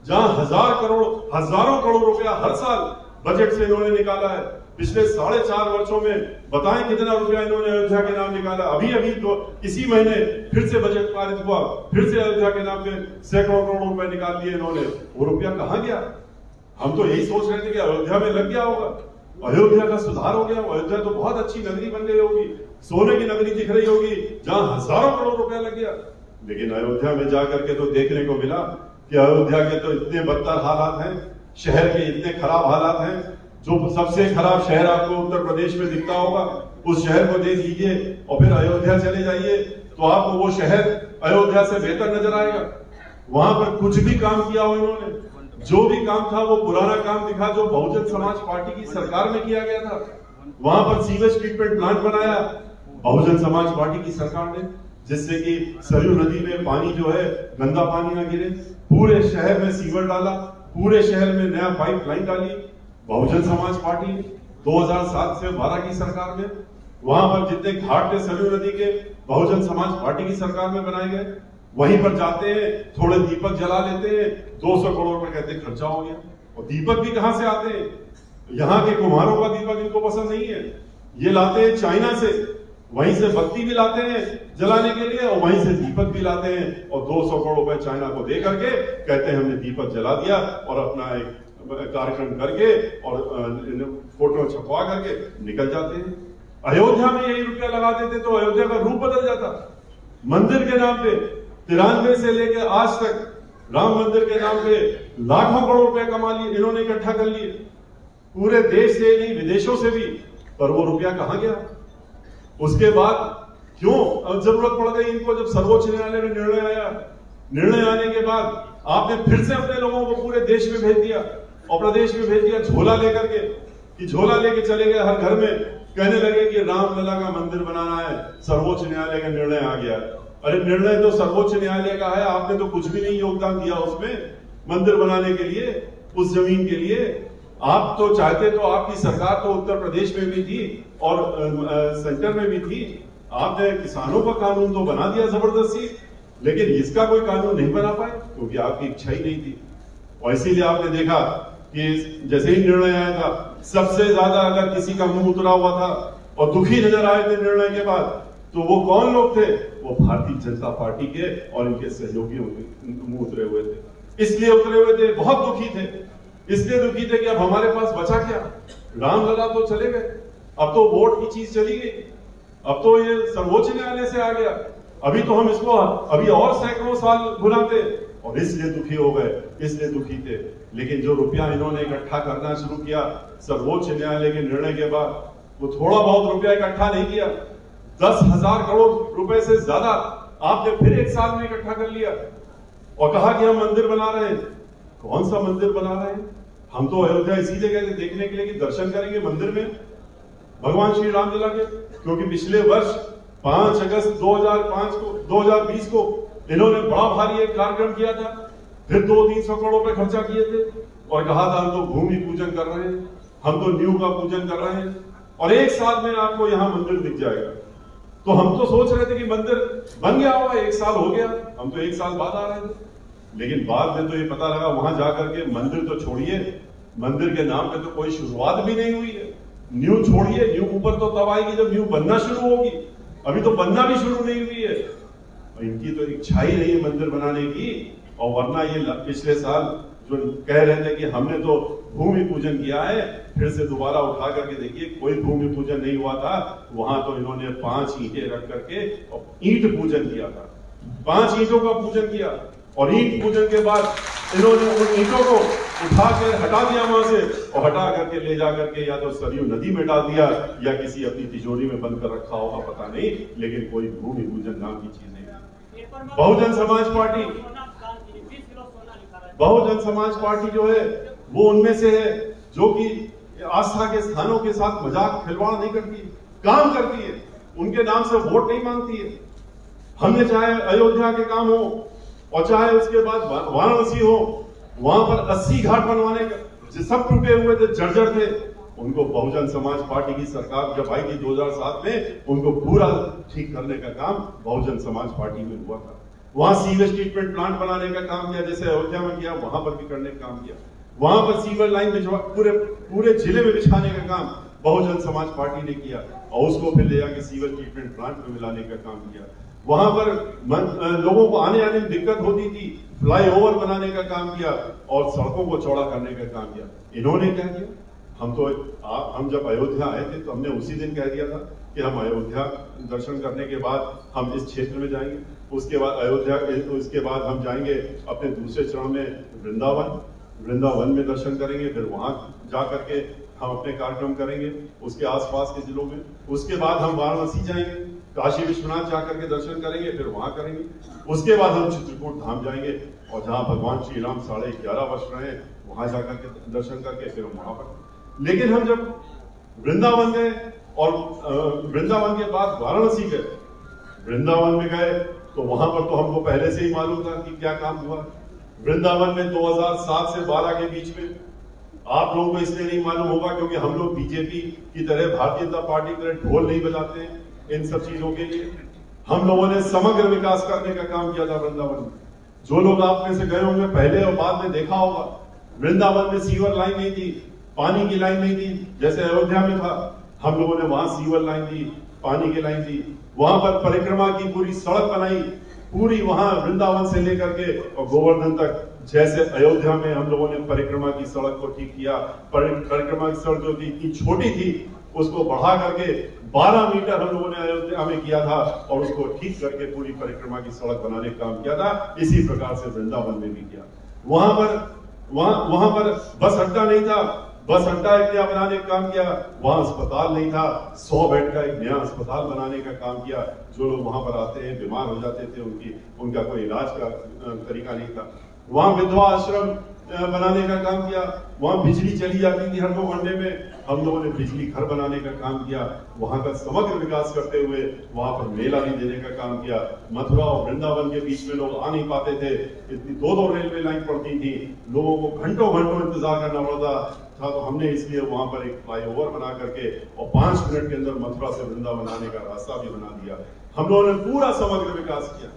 जहां हजारों करोड़ रुपया हर साल बजट से इन्होंने निकाला है, पिछले 4.5 वर्षों में बताएं कितना रुपया इन्होंने अयोध्या के नाम निकाला। अभी तो इसी महीने फिर से बजट पारित हुआ, फिर से अयोध्या के नाम पे सैकड़ों करोड़ रुपए निकाल लिए इन्होंने। वो रुपया कहां गया? हम तो यही सोच रहे थे कि अयोध्या में लग गया होगा, अयोध्या का सुधार हो गया, अयोध्या तो बहुत अच्छी नगरी बन गई होगी, सोने की नगरी दिख रही होगी, जहां हजारों करोड़ रुपया लग गया। लेकिन अयोध्या में जाकर के तो देखने को मिला कि अयोध्या के तो इतने बदतर हालात हैं, शहर के इतने खराब हालात हैं। जो सबसे खराब शहर आपको उत्तर प्रदेश में दिखता होगा, उस शहर को देख लीजिए और फिर अयोध्या चले जाइए तो आपको वो शहर अयोध्या से बेहतर नजर आएगा। वहां पर कुछ भी काम किया हो इन्होंने, जो भी काम था वो पुराना काम दिखा जो बहुजन समाज पार्टी की सरकार में किया गया था। वहां पर सीवेज ट्रीटमेंट प्लांट बनाया बहुजन समाज पार्टी की सरकार ने, जिससे कि सरयू नदी में पानी जो है गंदा पानी ना गिरे। पूरे शहर में सीवर डाला, पूरे शहर में नया पाइपलाइन डाली बहुजन समाज पार्टी 2007 से 12 की सरकार में। वहां पर जितने घाट थे सरयू नदी के बहुजन समाज पार्टी की सरकार में बनाए गए। वहीं पर जाते हैं, थोड़े दीपक जला लेते हैं, 200 करोड़ रुपए कहते खर्चा हो गया। और दीपक भी कहां से आते हैं? यहाँ के कुम्हारों का दीपक इनको पसंद नहीं है, ये लाते हैं चाइना से, वहीं से बत्ती भी लाते हैं जलाने के लिए और वहीं से दीपक भी लाते हैं और 200 करोड़ रुपए चाइना को दे करके कहते हैं हमने दीपक जला दिया और अपना एक कार्यक्रम करके और फोटो छपवा करके निकल जाते हैं। अयोध्या में यही रुपया लगा देते तो अयोध्या का रूप बदल जाता। मंदिर के नाम पे 93 से लेकर आज तक राम मंदिर के नाम पे लाखों करोड़ रुपए कमा लिए इन्होंने, इकट्ठा कर लिए पूरे देश से नहीं विदेशों से भी। पर वो रुपया कहां गया? उसके बाद क्यों जरूरत पड़ गई इनको? जब सर्वोच्च न्यायालय में निर्णय आया, निर्णय आने के बाद आपने फिर से अपने लोगों को पूरे देश में भेज दिया और प्रदेश में भेज दिया झोला लेकर के, कि झोला लेके चले गए हर घर में, कहने लगे कि रामलला का मंदिर बनाना है, सर्वोच्च न्यायालय का निर्णय आ गया। अरे निर्णय तो सर्वोच्च न्यायालय का है, आपने तो कुछ भी नहीं योगदान दिया उसमें मंदिर बनाने के लिए, उस जमीन के लिए। आप तो चाहते तो आपकी सरकार तो उत्तर प्रदेश में भी थी और सेंटर में भी थी, आपने किसानों का कानून तो बना दिया जबरदस्ती, लेकिन इसका कोई कानून नहीं बना पाए क्योंकि आपकी इच्छा ही नहीं थी। और इसीलिए आपने देखा कि जैसे ही निर्णय आया था, सबसे ज्यादा अगर किसी का मुंह उतरा हुआ था और दुखी नजर आए थे निर्णय के बाद, तो वो कौन लोग थे? वो भारतीय जनता पार्टी के और इनके सहयोगियों के मुंह उतरे हुए थे। इसलिए उतरे हुए थे, बहुत दुखी थे, इसलिए दुखी थे कि अब हमारे पास बचा क्या? रामलला तो चले गए, अब तो वोट की चीज चली गई, अब तो ये सर्वोच्च न्यायालय से आ गया, अभी तो हम इसको अभी और सैकड़ों साल भुलाते, और इसलिए दुखी हो गए, इसलिए दुखी थे। लेकिन जो रुपया इन्होंने इकट्ठा करना शुरू किया सर्वोच्च न्यायालय के निर्णय के बाद, वो थोड़ा बहुत रुपया इकट्ठा नहीं किया, 10,000 करोड़ रुपए से ज्यादा आपने फिर एक साल में इकट्ठा कर लिया और कहा कि हम मंदिर बना रहे हैं। कौन सा मंदिर बना रहे हैं? हम तो अयोध्या इसीलिए गए थे देखने के लिए कि दर्शन करेंगे मंदिर में भगवान श्री रामलला के, क्योंकि पिछले वर्ष 5 अगस्त 2020 को इन्होंने बड़ा भारी एक कार्यक्रम किया था, फिर 200-300 करोड़ रुपए खर्चा किए थे और कहा था हम तो भूमि पूजन कर रहे हैं, हम तो नींव का पूजन कर रहे हैं और एक साल में आपको यहां मंदिर दिख जाएगा। तो हम तो सोच रहे थे कि मंदिर बन गया होगा, एक साल हो गया, हम तो एक साल बाद आ रहे थे, लेकिन बाद में तो ये पता लगा वहां जाकर के मंदिर तो छोड़िए, मंदिर के नाम पे तो कोई शुरुआत भी नहीं हुई है। न्यू छोड़िए, न्यू ऊपर तो तब आएगी जब न्यू बनना शुरू होगी, अभी तो बनना भी शुरू नहीं हुई है। और इनकी तो इच्छा ही नहीं है मंदिर बनाने की, और वरना ये पिछले साल जो कह रहे थे कि हमने तो भूमि पूजन किया है, फिर से दोबारा उठा करके देखिए कोई भूमि पूजन नहीं हुआ था। वहां तो इन्होंने 5 ईंटें रख करके और ईंट पूजन किया था, 5 ईंटों का पूजन किया, और ईंट पूजन के बाद इन्होंने उन ईंटों को उठा कर हटा दिया वहां से, और हटा करके ले जा करके या तो सरयू नदी में डाल दिया या किसी अपनी तिजोरी में बंद कर रखा होगा, पता नहीं, लेकिन कोई भूमि पूजन नाम की चीज नहीं। बहुजन समाज पार्टी जो है वो उनमें से है जो कि आस्था के स्थानों के साथ मजाक खिलवाड़ नहीं करती, काम करती है, उनके नाम से वोट नहीं मांगती है। हमने चाहे अयोध्या के काम हो और चाहे उसके बाद वाराणसी हो, वहां पर 80 घाट बनवाने का सब टूटे हुए थे, जर्जर थे, उनको बहुजन समाज पार्टी की सरकार जब आई थी 2007 में, उनको पूरा ठीक करने का काम बहुजन समाज पार्टी में हुआ था। वहां सीवेज ट्रीटमेंट प्लांट बनाने का काम किया, जैसे अयोध्या में किया, वहां पर भी करने का काम किया। वहां पर सीवर लाइन पूरे जिले में बिछाने का काम बहुजन समाज पार्टी ने किया, और उसको फिर ले जाकर सीवर ट्रीटमेंट प्लांट में मिलाने का काम किया। वहां पर लोगों को आने में दिक्कत होती थी, फ्लाईओवर बनाने का काम किया और सड़कों को चौड़ा करने का काम किया। इन्होंने क्या किया? हम जब अयोध्या आए थे तो हमने उसी दिन कह दिया था कि हम अयोध्या दर्शन करने के बाद हम इस क्षेत्र में जाएंगे, उसके बाद हम जाएंगे अपने दूसरे चरण में वृंदावन में दर्शन करेंगे, फिर वहां जा करके हम अपने कार्यक्रम करेंगे उसके आसपास के जिलों में। उसके बाद हम वाराणसी जाएंगे, काशी विश्वनाथ जाकर के दर्शन करेंगे, फिर वहां करेंगे। उसके बाद हम चित्रकूट धाम जाएंगे और जहां भगवान श्री राम 11.5 वर्ष रहे वहां जाकर के दर्शन करके फिर हम वहां पर। लेकिन हम जब वृंदावन गए और वृंदावन के बाद वाराणसी गए, वृंदावन में गए तो वहां पर तो हमको पहले से ही मालूम था कि क्या काम हुआ। वृंदावन में 2007 से 12 के बीच में, आप लोगों को इसलिए नहीं मालूम होगा क्योंकि हम लोग बीजेपी की तरह, भारतीय जनता पार्टी की तरह ढोल नहीं बजाते हैं इन सब चीजों के लिए। हम लोगों ने समग्र विकास करने का काम किया था वृंदावन में। जो लोग आप में से गए होंगे पहले और बाद में देखा होगा, वृंदावन में सीवर लाइन नहीं थी, पानी की लाइन नहीं थी जैसे अयोध्या में था। हम लोगों ने वहां सीवर लाइन दी, पानी की लाइन दी, वहां पर परिक्रमा की पूरी सड़क बनाई, पूरी वहां वृंदावन से लेकर के और गोवर्धन तक। जैसे अयोध्या में हम लोगों ने परिक्रमा की सड़क को ठीक किया, परिक्रमा की सड़क जो थी इतनी छोटी थी उसको बढ़ा करके 12 मीटर हम लोगों ने अयोध्या में किया था और उसको ठीक करके पूरी परिक्रमा की सड़क बनाने का काम किया था। इसी प्रकार से वृंदावन में भी किया। वहां पर बस अड्डा नहीं था, बस अड्डा एक नया बनाने का काम किया। वहां अस्पताल नहीं था, 100 बेड का एक नया अस्पताल बनाने का काम किया। जो लोग वहां पर आते हैं बीमार हो जाते थे, उनका कोई इलाज का तरीका नहीं था। वहां विधवा आश्रम बनाने का काम किया। वहां बिजली चली जाती थी हर 2 घंटे में, हम लोगों ने बिजली घर बनाने का काम किया। वहां का समग्र विकास करते हुए वहां पर मेला भी देने का काम किया। मथुरा और वृंदावन के बीच में लोग आ नहीं पाते थे, इतनी 2-2 रेलवे लाइन पड़ती थी, लोगों को घंटों घंटों इंतजार करना पड़ता था। तो हमने इसलिए वहां पर एक फ्लाईओवर बना करके और 5 मिनट के अंदर मथुरा से वृंदावन आने का रास्ता भी बना दिया। हम लोगों ने पूरा समग्र विकास किया।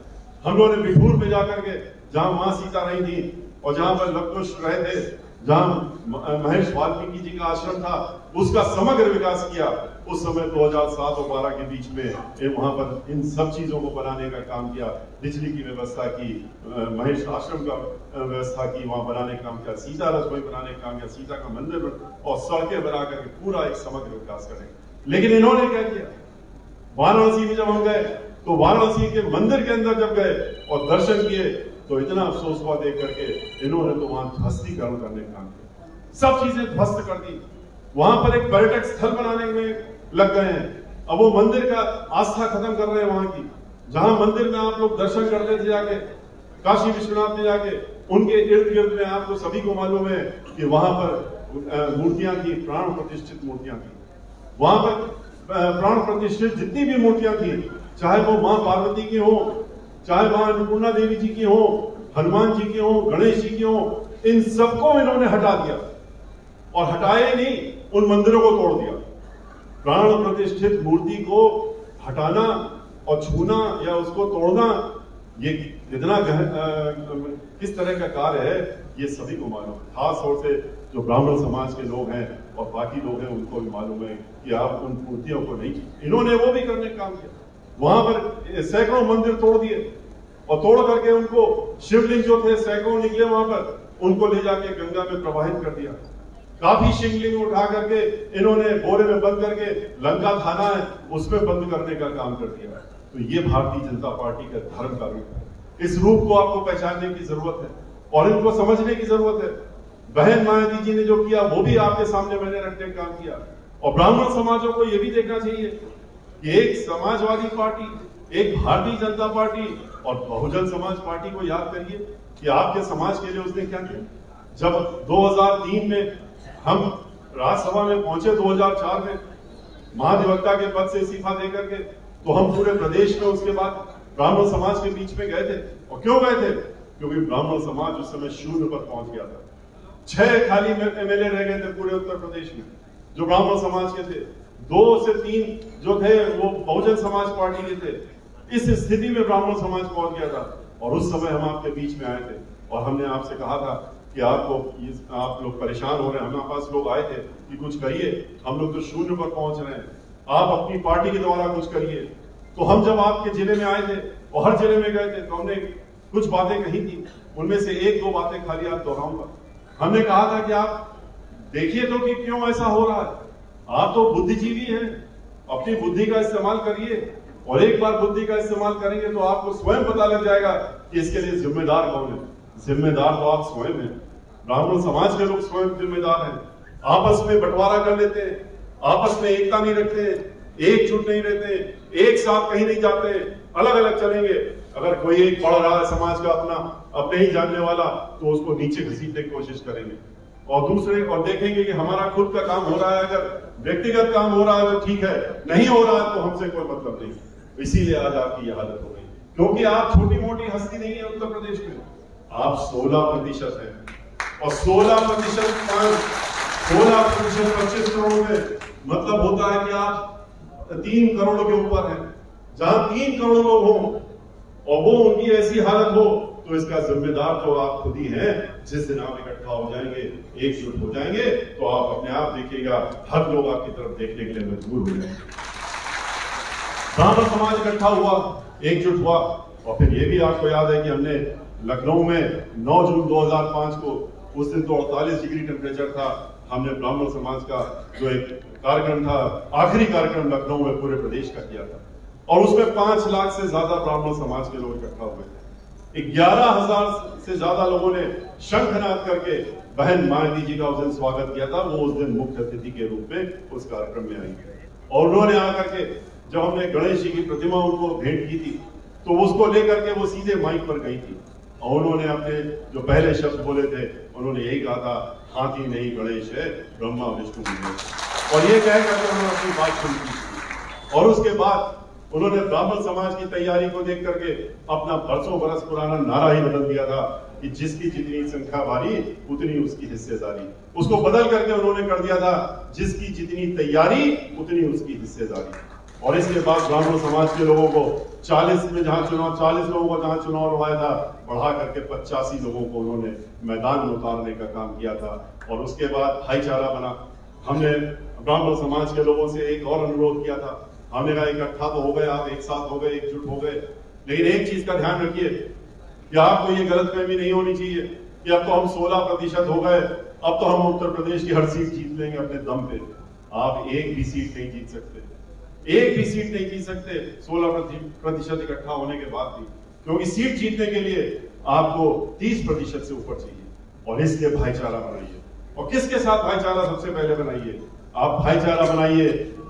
हम लोगों ने बिठूर में जाकर के, जहां मां सीता रही थी और जहां पर लवकुश रहे थे, जहां महेश वाल्मीकि जी का आश्रम था, उसका समग्र विकास किया। उस समय 2007 और 12 के बीच में वहां पर इन सब चीजों को बनाने का काम किया। बिजली की व्यवस्था की, महेश आश्रम का व्यवस्था की, वहां बनाने का काम किया, सीता रसोई बनाने का काम किया, सीता का मंदिर और सड़कें बना करके पूरा एक समग्र विकास करें। लेकिन इन्होंने क्या किया, वाराणसी में जब हम गए तो वाराणसी के मंदिर के अंदर जब गए और दर्शन किए तो इतना अफसोस हुआ देख करके, इन्होंने तो वहां ध्वस्तीकरण करने का काम किया, सब चीजें ध्वस्त कर दी। वहां पर एक पर्यटक स्थल बनाने में लग गए हैं। अब वो मंदिर का आस्था खत्म कर रहे हैं वहां की। जहां मंदिर में आप लोग दर्शन करते थे जाके, काशी विश्वनाथ में जाके, उनके इर्द गिर्द में आपको सभी को मालूम है कि वहां पर मूर्तियां थी, प्राण प्रतिष्ठित मूर्तियां थी। वहां पर प्राण प्रतिष्ठित जितनी भी मूर्तियां थी, चाहे वो मां पार्वती की हो, चाहे मां अन्नपूर्णा देवी जी की हो, हनुमान जी की हो, गणेश जी की हो, इन सबको इन्होंने हटा दिया। और हटाए नहीं, उन मंदिरों को तोड़ दिया। प्राण प्रतिष्ठित मूर्ति को हटाना और छूना या उसको तोड़ना, ये कितना किस तरह का कार्य है, ये सभी को मालूम है। खास तौर से जो ब्राह्मण समाज के लोग हैं और बाकी लोग हैं, उनको भी मालूम है कि आप उन मूर्तियों को नहीं, इन्होंने वो भी करने का काम किया। वहां पर सैकड़ों मंदिर तोड़ दिए और तोड़ करके उनको शिवलिंग जो थे सैकड़ों निकले वहां पर, उनको ले जाके गंगा में प्रवाहित कर दिया। काफी शिवलिंग उठा करके इन्होंने बोरे में बंद करके लंका थाना है उसमें बंद करने का काम कर दिया। तो ये भारतीय जनता पार्टी का धर्म का रूप है। इस रूप को आपको पहचानने की जरूरत है और इनको समझने की जरूरत है। बहन मायावती जी ने जो किया वो भी आपके सामने मैंने रखने का काम किया। और ब्राह्मण समाजों को यह भी देखना चाहिए कि एक समाजवादी पार्टी, एक भारतीय जनता पार्टी और बहुजन समाज पार्टी को याद करिए कि आपके समाज के लिए उसने क्या किया। जब 2003 में हम राज्यसभा में पहुंचे, 2004 में महाधिवक्ता के पद से इस्तीफा देकर के, तो हम पूरे प्रदेश में उसके बाद ब्राह्मण समाज के बीच में गए थे। और क्यों गए थे? क्योंकि ब्राह्मण समाज उस समय 0 पर पहुंच गया था। 6 खाली एमएलए रह गए थे पूरे उत्तर प्रदेश में जो ब्राह्मण समाज के थे। 2 से 3 जो थे वो बहुजन समाज पार्टी के थे। इस स्थिति में ब्राह्मण समाज पहुंच गया था और उस समय हम आपके बीच में आए थे और हमने आपसे कहा था कि आप लोग परेशान हो रहे हैं। हमारे पास लोग आए थे कि कुछ करिए, हम लोग तो 0 पर पहुंच रहे हैं, आप अपनी पार्टी के द्वारा कुछ करिए। तो हम जब आपके जिले में आए थे और हर जिले में गए थे तो हमने कुछ बातें कही थी। उनमें से 1-2 बातें खाली आप दोहराऊंगा। हमने कहा था कि आप देखिए तो कि क्यों ऐसा हो रहा है। आप तो बुद्धिजीवी हैं, अपनी बुद्धि का इस्तेमाल करिए और एक बार बुद्धि का इस्तेमाल करेंगे तो आपको स्वयं पता लग जाएगा कि इसके लिए जिम्मेदार कौन है। जिम्मेदार तो आप स्वयं हैं। ब्राह्मण समाज के लोग स्वयं जिम्मेदार हैं। आपस में बंटवारा कर लेते हैं, आपस में एकता नहीं रखते हैं, एकजुट नहीं रहते, एक साथ कहीं नहीं जाते, अलग अलग चलेंगे। अगर कोई एक पढ़ रहा है समाज का अपने ही जानने वाला तो उसको नीचे घसीटने की कोशिश करेंगे और दूसरे और देखेंगे कि हमारा खुद का काम हो रहा है, अगर व्यक्तिगत काम हो रहा है तो ठीक है, नहीं हो रहा है तो हमसे कोई मतलब नहीं। इसीलिए आज आपकी यह हालत हो गई, क्योंकि आप छोटी मोटी हस्ती नहीं है उत्तर प्रदेश में। आप 16% हैं और 16% 25 करोड़ में मतलब होता है कि आप 3 करोड़ के ऊपर हैं। जहां 3 करोड़ लोग हों और वो उनकी ऐसी हालत हो तो इसका जिम्मेदार तो आप खुद ही हैं। जिस दिन आप इकट्ठा हो जाएंगे, एकजुट हो जाएंगे तो आप अपने आप देखिएगा हर लोग आपकी तरफ देखने के लिए मजबूर हो जाएंगे। ब्राह्मण समाज इकट्ठा हुआ, एकजुट हुआ और फिर ये भी आपको याद है कि हमने लखनऊ में 9 जून 2005 को, उस दिन तो 48 डिग्री टेम्परेचर था, हमने ब्राह्मण समाज का जो एक कार्यक्रम था, आखिरी कार्यक्रम लखनऊ में पूरे प्रदेश का किया था और उसमें 5 लाख से ज्यादा ब्राह्मण समाज के लोग इकट्ठा हुए थे। 11,000 से ज्यादा लोगों ने शंखनाद करके बहन मायावती जी का उस दिन स्वागत किया था। वो उस दिन मुख्य अतिथि के रूप में उस कार्यक्रम में आई और उन्होंने आकर के जब हमने गणेश जी की प्रतिमा उनको भेंट की थी तो उसको लेकर के वो सीधे माइक पर गई थी और उन्होंने अपने जो पहले शब्द बोले थे उन्होंने यही कहा था, हाथी नहीं गणेश है, ब्रह्मा विष्णु महेश। और ये कह करके उन्होंने अपनी बात शुरू की। और उसके बाद उन्होंने ब्राह्मण समाज की तैयारी को देख करके अपना बरसों बरस पुराना नारा ही बदल दिया था कि जिसकी जितनी संख्या भारी उतनी उसकी हिस्सेदारी। उसको बदल करके उन्होंने कर दिया था, जिसकी जितनी तैयारी उतनी उसकी हिस्सेदारी। और इसके बाद ब्राह्मण समाज के लोगों को 40 में जहां चुनाव 40 लोगों को जहां चुनाव लड़वाया था, बढ़ा करके 85 लोगों को उन्होंने मैदान में उतारने का काम किया था। और उसके बाद भाईचारा बना। हमने ब्राह्मण समाज के लोगों से एक और अनुरोध किया था, हमने कहा इकट्ठा तो हो गए, आप एक साथ हो गए, एकजुट हो गए, लेकिन एक चीज का ध्यान रखिए कि आपको ये गलतफहमी नहीं होनी चाहिए कि अब तो हम 16% हो गए, अब तो हम उत्तर प्रदेश की हर सीट जीत लेंगे अपने दम पे। आप एक भी सीट नहीं जीत सकते, एक भी सीट नहीं जीत सकते 16% इकट्ठा होने के बाद भी, क्योंकि सीट जीतने के लिए आपको 30% से ऊपर चाहिए। और इसलिए भाईचारा बनाइए। और किसके साथ भाईचारा सबसे पहले बनाइए? आप भाईचारा बनाइए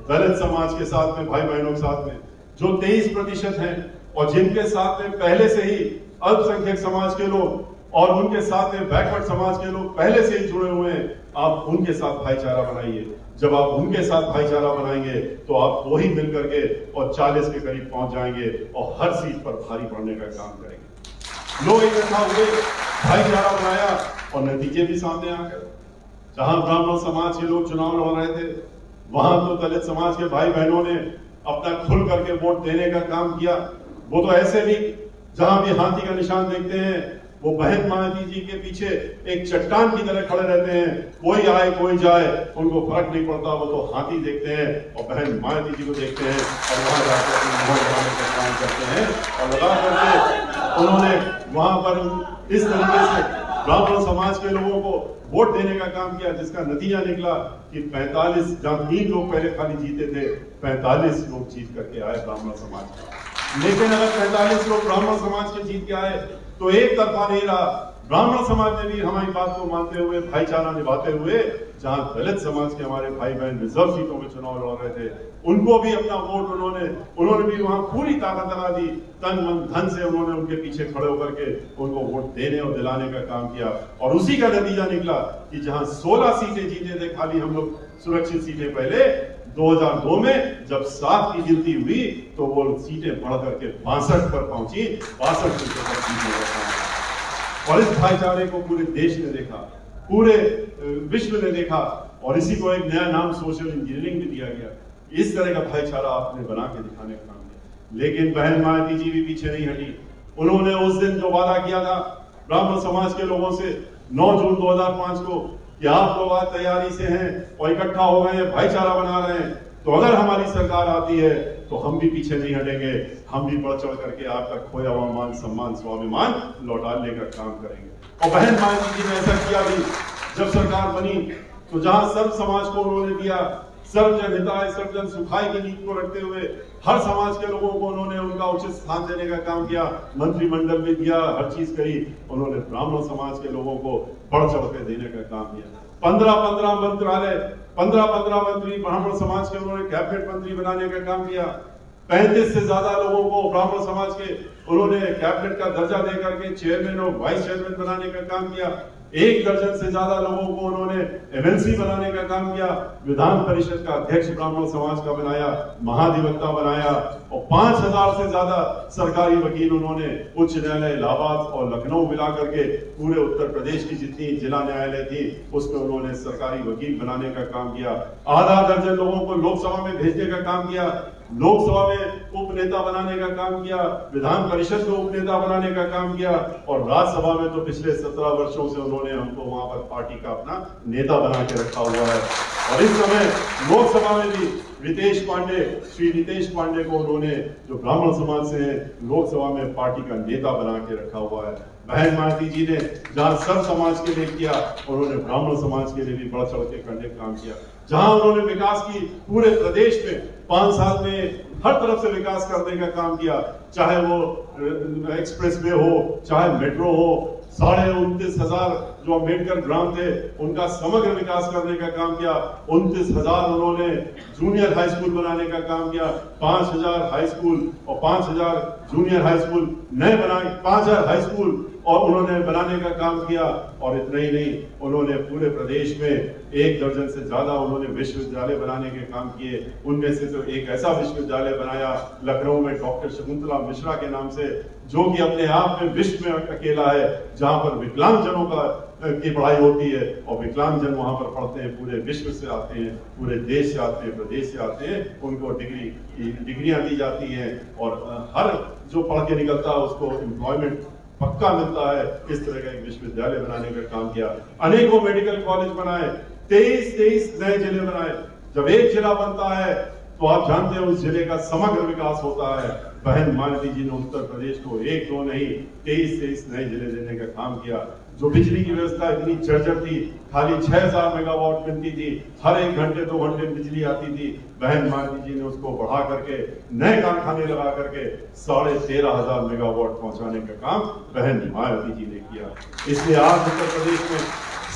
दलित समाज के साथ में, भाई बहनों के साथ में, जो 23% हैं और जिनके साथ में पहले से ही अल्पसंख्यक समाज के लोग और उनके साथ में बैकवर्ड समाज के लोग पहले से ही जुड़े हुए हैं, आप उनके साथ भाईचारा बनाइए। जब आप उनके साथ भाईचारा बनाएंगे तो आप दो ही मिल करके और 40 के करीब पहुंच जाएंगे और हर सीट पर भारी पड़ने का काम करेंगे। लोग इकट्ठा हुए, भाईचारा बनाया और नतीजे भी सामने आ गए। जहां ब्राह्मण समाज के लोग चुनाव लड़ रहे थे, वहां तो दलित समाज के भाई बहनों ने अपना खुल करके वोट देने का काम किया। वो तो ऐसे भी जहां भी हाथी का निशान देखते हैं, वो बहन मायावती जी के पीछे एक चट्टान की तरह खड़े रहते हैं। कोई आए कोई जाए उनको फर्क नहीं पड़ता, वो तो हाथी देखते हैं और बहन मायावती जी को देखते हैं और वहां जाकर अपनी मोहर लगाने का काम करते हैं। और लगा करके उन्होंने वहां पर इस तरीके से ब्राह्मण समाज के लोगों को वोट देने का काम किया, जिसका नतीजा निकला कि 45, जहां 3 लोग पहले खाली जीते थे, 45 लोग जीत करके आए ब्राह्मण समाज। लेकिन अगर 45 लोग ब्राह्मण समाज के जीत के आए तो एक तरफा नहीं रहा। ब्राह्मण समाज ने भी हमारी बात को मानते हुए, भाईचारा निभाते हुए, जहां दलित समाज के हमारे भाई बहन रिजर्व सीटों में चुनाव लड़ रहे थे, उनको भी अपना वोट उन्होंने भी वहां पूरी ताकत लगा दी, तन मन धन से उन्होंने उनके पीछे खड़े होकर के उनको वोट देने और दिलाने का काम किया। और उसी का नतीजा निकला कि जहां 16 सीटें जीते थे खाली हम लोग, सुरक्षित सीटें, पहले 2002 में जब 7 की गिनती हुई तो वो सीटें बढ़ करके 62 पर पहुंची, 62 सीटों पर जीतने का काम। और इस भाईचारे को पूरे देश ने देखा, पूरे विश्व ने देखा, और इसी को एक नया नाम सोशल इंजीनियरिंग भी दिया गया। इस तरह का भाईचारा आपने बना के दिखाने का काम किया। लेकिन बहन मायावती जी भी पीछे नहीं हटी। उन्होंने उस दिन जो वादा किया था ब्राह्मण समाज के लोगों से 9 जून 2005 को कि आप लोग आज तैयारी से हैं और इकट्ठा हो गए हैं, भाईचारा बना रहे हैं, तो अगर हमारी सरकार आती है तो हम भी पीछे नहीं हटेंगे, हम भी बढ़ चढ़ करके आपका खोया हुआ मान सम्मान स्वाभिमान लौटाने का काम करेंगे। और बहन मायावती जी ने ऐसा किया भी। जब सरकार बनी तो जहां सर्व समाज को उन्होंने दिया, सर्वजन हिताय सर्वजन सुखाय की नीति को रखते हुए हर समाज के लोगों को उन्होंने उनका उचित स्थान देने का काम किया, मंत्रिमंडल भी दिया, हर चीज करी। उन्होंने ब्राह्मण समाज के लोगों को बढ़ चढ़ के देने का काम किया। 15 मंत्रालय, 15 मंत्री ब्राह्मण समाज के उन्होंने कैबिनेट मंत्री बनाने का काम किया। 35 से ज्यादा लोगों को ब्राह्मण समाज के उन्होंने कैबिनेट का दर्जा देकर के चेयरमैन और वाइस चेयरमैन बनाने का काम किया। 1 दर्जन से ज्यादा लोगों को उन्होंने एमएलसी बनाने का काम किया। विधान परिषद का अध्यक्ष ब्राह्मण समाज का बनाया, महाधिवक्ता बनाया, और 5000 से ज्यादा सरकारी वकील उन्होंने उच्च न्यायालय इलाहाबाद और लखनऊ मिलाकर के पूरे उत्तर प्रदेश की जितनी जिला न्यायालय थी उसमें उन्होंने सरकारी वकील बनाने का काम किया। आधा दर्जन लोगों को लोकसभा में भेजने का काम किया, लोकसभा में उपनेता बनाने का काम किया, विधान परिषद को उपनेता बनाने का काम किया, और राज्यसभा में तो पिछले 17 वर्षों से उन्होंने हमको वहां पर पार्टी का अपना नेता बना के रखा हुआ है। और इस समय लोकसभा में भी श्री नितेश पांडे को उन्होंने, जो ब्राह्मण समाज से हैं, लोकसभा में पार्टी का नेता बना के रखा हुआ है। बहन मायावती जी ने जहां सब समाज के लिए किया, उन्होंने ब्राह्मण समाज के लिए भी बढ़ चढ़ के करने का काम किया। जहां उन्होंने विकास की पूरे प्रदेश में 5 साल में हर तरफ से विकास करने का काम किया, चाहे वो एक्सप्रेसवे हो, चाहे मेट्रो हो, 29,500 जो अम्बेडकर ग्राम थे उनका समग्र विकास करने का काम किया। 29,000 उन्होंने जूनियर हाई स्कूल बनाने का काम किया, 5,000 हाई स्कूल और 5,000 जूनियर हाई स्कूल नए बनाए, 5,000 हाई स्कूल और उन्होंने बनाने का काम किया। और इतना ही नहीं, उन्होंने पूरे प्रदेश में 1 दर्जन से ज्यादा उन्होंने विश्वविद्यालय बनाने के काम किए। उनमें से तो एक ऐसा विश्वविद्यालय बनाया लखनऊ में डॉक्टर शकुंतला मिश्रा के नाम से, जो कि अपने आप में विश्व में अकेला है, जहां पर विकलांगजनों की पढ़ाई होती है और विकलांगजन वहां पर पढ़ते हैं। पूरे विश्व से आते हैं, पूरे देश से आते हैं, प्रदेश से आते हैं, उनको डिग्रियां दी जाती हैं और हर जो पढ़ के निकलता है उसको एम्प्लॉयमेंट पक्का मिलता है। इस तरह का एक विश्वविद्यालय बनाने का काम किया। अनेकों मेडिकल कॉलेज बनाए, 23 नए जिले बनाए। जब एक जिला बनता है तो आप जानते हैं उस जिले का समग्र विकास होता है। बहन मालती जी ने उत्तर प्रदेश को 1 2 नहीं 23 नए जिले देने का काम किया। जो बिजली की व्यवस्था इतनी जर्जर थी, खाली 6000 मेगावाट मिलती थी, हर 1 घंटे 2 घंटे बिजली आती थी, बहन मालती जी ने उसको बढ़ा करके नए कारखाने लगा करके 13,500 मेगावाट पहुंचाने का काम बहन मालती जी ने किया। इसलिए आज उत्तर प्रदेश में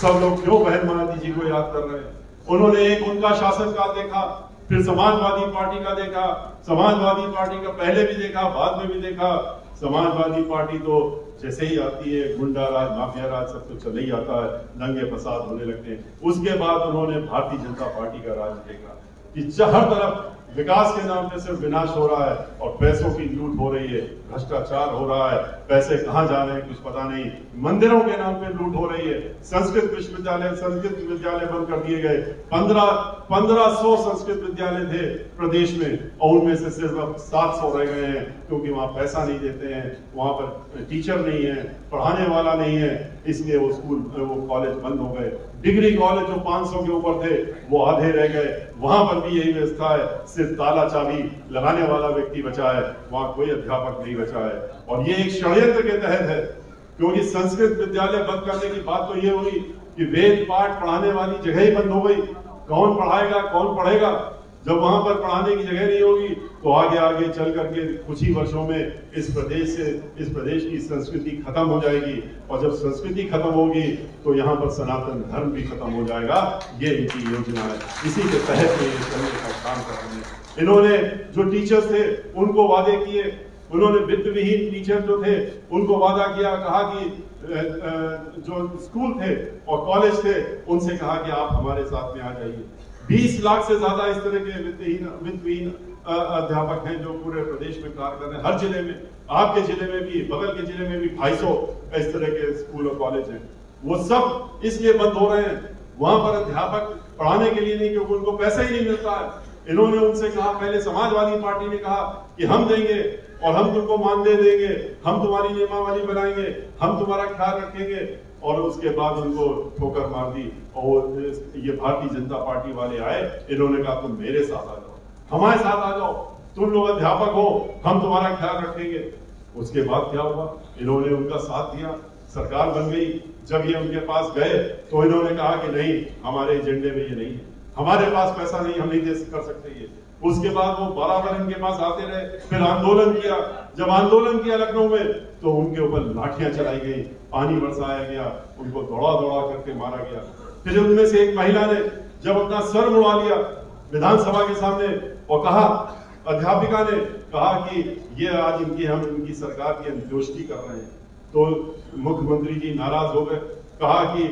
सब लोग क्यों बहन मालती जी को याद कर रहे हैं? उन्होंने एक उनका शासनकाल देखा, फिर समाजवादी पार्टी का देखा। समाजवादी पार्टी का पहले भी देखा, बाद में भी देखा। समाजवादी पार्टी तो जैसे ही आती है गुंडा राज, माफिया राज सब तो चले ही आता है, दंगे फसाद होने लगते हैं। उसके बाद उन्होंने भारतीय जनता पार्टी का राज देखा कि हर तरफ विकास के नाम पे सिर्फ विनाश हो रहा है और पैसों की लूट हो रही है, भ्रष्टाचार हो रहा है, पैसे कहां जा रहे हैं कुछ पता नहीं, मंदिरों के नाम पे लूट हो रही है। संस्कृत विद्यालय बंद कर दिए गए। 1500 संस्कृत विद्यालय थे प्रदेश में और उनमें से सिर्फ 700 रह गए हैं, क्योंकि वहां पैसा नहीं देते हैं, वहां पर टीचर नहीं है, पढ़ाने वाला नहीं है, इसलिए वो कॉलेज बंद हो गए। डिग्री कॉलेज जो 500 के ऊपर थे वो आधे रह गए, वहां पर भी यही व्यवस्था है, सिर्फ ताला चाबी लगाने वाला व्यक्ति बचा है, वहां कोई अध्यापक नहीं बचा है। और ये एक षड्यंत्र के तहत है, क्योंकि संस्कृत विद्यालय बंद करने की बात तो ये हुई कि वेद पाठ पढ़ाने वाली जगह ही बंद हो गई। कौन पढ़ाएगा, कौन पढ़ेगा? जब वहां पर पढ़ाने की जगह नहीं होगी तो आगे चल करके कुछ ही वर्षों में इस प्रदेश की संस्कृति खत्म हो जाएगी। और जब संस्कृति खत्म होगी तो यहाँ पर सनातन धर्म भी खत्म हो जाएगा। ये इनकी योजना है, इसी के तहत ये करने का काम कर रहे हैं। इन्होंने जो टीचर्स थे उनको वादे किए, उन्होंने वित्त विहीन टीचर जो थे उनको वादा किया, कहा कि जो स्कूल थे और कॉलेज थे उनसे कहा कि आप हमारे साथ में आ जाइए। 20 लाख से ज्यादा इस तरह के वित्तहीन अध्यापक हैं जो पूरे प्रदेश में कार्य कर रहे हैं। हर जिले में, आपके जिले में भी, बगल के जिले में भी 250 इस तरह के स्कूल और कॉलेज हैं। वो सब इसलिए बंद हो रहे हैं, वहां पर अध्यापक पढ़ाने के लिए नहीं, क्योंकि उनको पैसा ही नहीं मिलता है। इन्होंने उनसे कहा, पहले समाजवादी पार्टी ने कहा कि हम देंगे और हम तुमको मानदेय देंगे, हम तुम्हारी नियमावली बनाएंगे, हम तुम्हारा ख्याल रखेंगे, और उसके बाद उनको ठोकर मार दी। और ये भारतीय जनता पार्टी वाले आए, इन्होंने कहा तुम मेरे साथ आ जाओ, हमारे साथ आ जाओ, तुम लोग अध्यापक हो, हम तुम्हारा ख्याल रखेंगे। उसके बाद क्या हुआ? इन्होंने उनका साथ दिया, सरकार बन गई। जब ये उनके पास गए तो इन्होंने कहा कि नहीं, हमारे एजेंडे में ये नहीं है, हमारे पास पैसा नहीं, हम नहीं दे कर सकते ये। उसके बाद वो बराबर इनके पास आते रहे, फिर आंदोलन किया। जब आंदोलन किया लखनऊ में तो उनके ऊपर लाठियां चलाई गई, पानी बरसाया गया, उनको दौड़ा करके मारा गया। फिर उनमें से एक महिला ने जब अपना सर मुड़ा लिया विधानसभा के सामने और कहा, अध्यापिका ने कहा कि ये आज हम इनकी सरकार की अंत्येष्टि कर रहे हैं, तो मुख्यमंत्री जी नाराज हो गए। कहा कि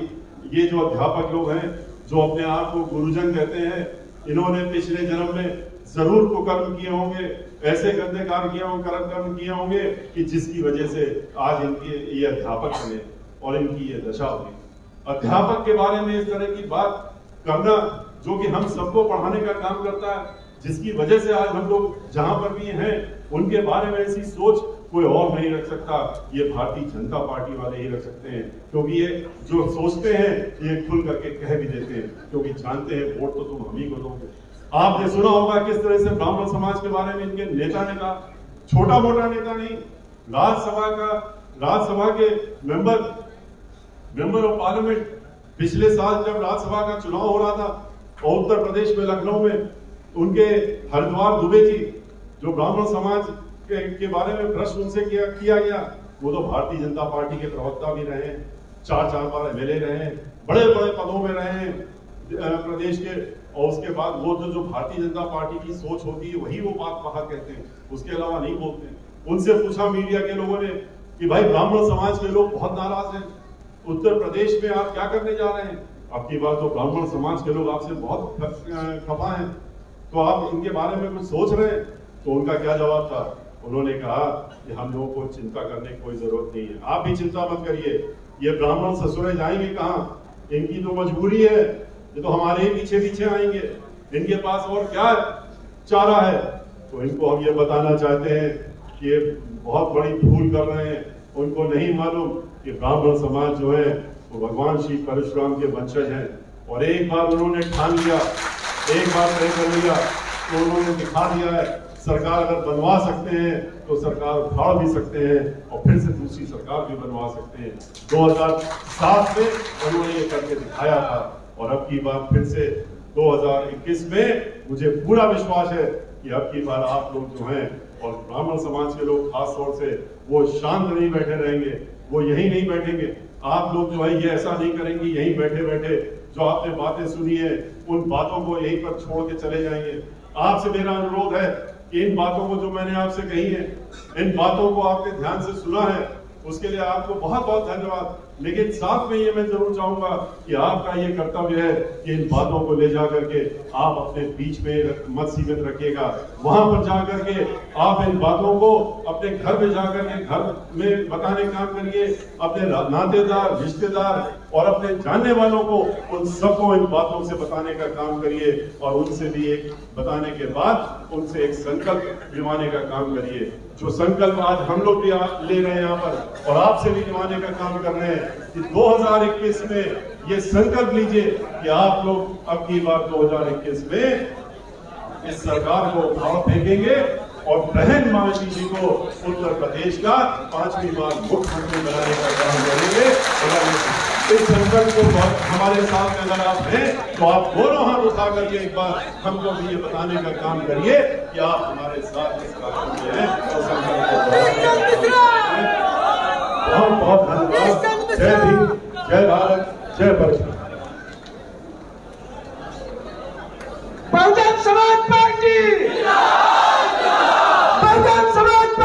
ये जो अध्यापक लोग हैं जो अपने आप को गुरुजन कहते हैं, इन्होंने पिछले जन्म में जरूर कुकर्म किए होंगे, ऐसे गंदे कर्म किए होंगे कि जिसकी वजह से आज इनके ये अध्यापक बने और इनकी ये दशा हुई। अध्यापक के बारे में इस तरह की बात करना, जो कि हम सबको पढ़ाने का काम करता है, जिसकी वजह से आज हम लोग जहां पर भी हैं, उनके बारे में ऐसी सोच कोई और नहीं रख सकता, ये भारतीय जनता पार्टी वाले ही रख सकते हैं। क्योंकि ये जो सोचते हैं ये खुल करके कह भी देते हैं, क्योंकि जानते हैं वोट तो तुम हम ही को दोगे। आपने सुना होगा किस तरह से ब्राह्मण समाज के बारे में इनके नेता ने कहा, छोटा मोटा नेता नहीं, राज्यसभा के मेंबर ऑफ पार्लियामेंट। पिछले साल जब राज्यसभा का चुनाव हो रहा था और उत्तर प्रदेश में लखनऊ में उनके हरिद्वार दुबे जी, जो ब्राह्मण समाज के बारे में प्रश्न उनसे किया गया, वो तो भारतीय जनता पार्टी के प्रवक्ता भी रहे हैं, 4 बार एमएलए रहे हैं, बड़े पदों में रहे हैं प्रदेश के। और उसके बाद वो जो भारतीय जनता पार्टी की सोच होती है वही वो बात बाहर कहते हैं, उसके अलावा नहीं बोलते। उनसे पूछा मीडिया के लोगों ने कि भाई ब्राह्मण समाज के लोग बहुत नाराज हैं, उत्तर प्रदेश में आप क्या करने जा रहे हैं? आपकी बात तो ब्राह्मण समाज के लोग आपसे बहुत खफा हैं, तो आप इनके बारे में कुछ सोच रहे हैं? तो उनका क्या जवाब था? उन्होंने कहा कि हम लोगों को चिंता करने की कोई जरूरत नहीं है, आप भी चिंता मत करिए, ये ब्राह्मण ससुरे जाएंगे कहाँ? इनकी तो मजबूरी है, ये तो हमारे ही पीछे पीछे आएंगे, इनके पास और क्या चारा है? तो इनको हम ये बताना चाहते हैं कि ये बहुत बड़ी भूल कर रहे हैं। उनको नहीं मालूम कि ब्राह्मण समाज जो है वो भगवान श्री परशुराम के वंशज हैं, और एक बार उन्होंने ठान लिया, एक बार तय कर लिया तो उन्होंने दिखा दिया है। सरकार अगर बनवा सकते हैं तो सरकार उखाड़ भी सकते हैं और फिर से दूसरी सरकार भी बनवा सकते हैं। 2007 में उन्होंने ये करके दिखाया था, और अब की बार फिर से 2021 में मुझे पूरा विश्वास है कि अब की बार आप लोग जो हैं और ब्राह्मण समाज के लोग खास तौर से वो शांत नहीं बैठे रहेंगे, वो यही नहीं बैठेंगे। आप लोग जो है ये ऐसा नहीं करेंगे यहीं बैठे बैठे जो आपने बातें सुनी है उन बातों को यहीं पर छोड़ के चले जाएंगे। आपसे मेरा अनुरोध है कि इन बातों को जो मैंने आपसे कही है, इन बातों को आपने ध्यान से सुना है, उसके लिए आपको बहुत बहुत धन्यवाद। लेकिन साथ में ये मैं जरूर चाहूंगा कि आपका ये कर्तव्य है कि इन बातों को ले जाकर के आप अपने बीच में मत सीमित रखिएगा। वहां पर जाकर के आप इन बातों को अपने घर में जाकर के घर में बताने का काम करिए, अपने नातेदार, रिश्तेदार और अपने जानने वालों को उन सबको इन बातों से बताने का काम करिए, और उनसे भी एक बताने के बाद उनसे एक संकल्प दिलवाने का काम करिए। जो संकल्प आज हम लोग भी ले रहे हैं यहाँ पर और आपसे भी दिलवाने का काम कर रहे हैं कि 2021 में ये संकल्प लीजिए कि आप लोग अब की बार 2021 में इस सरकार को उखाड़ फेंकेंगे और बहन मायावती जी को उत्तर प्रदेश का 5वीं बार मुख्यमंत्री बनाने का काम करेंगे। अगर इस संकल्प को हमारे साथ अगर आप हैं तो आप दोनों हाथ उठा करके एक बार हमको भी ये बताने का काम करिए कि आप हमारे साथ इस कार्यक्रम में हैं और संकल्प को बहुत बहुत धन्यवाद। जय भीम, जय भारत, जय परशुराम।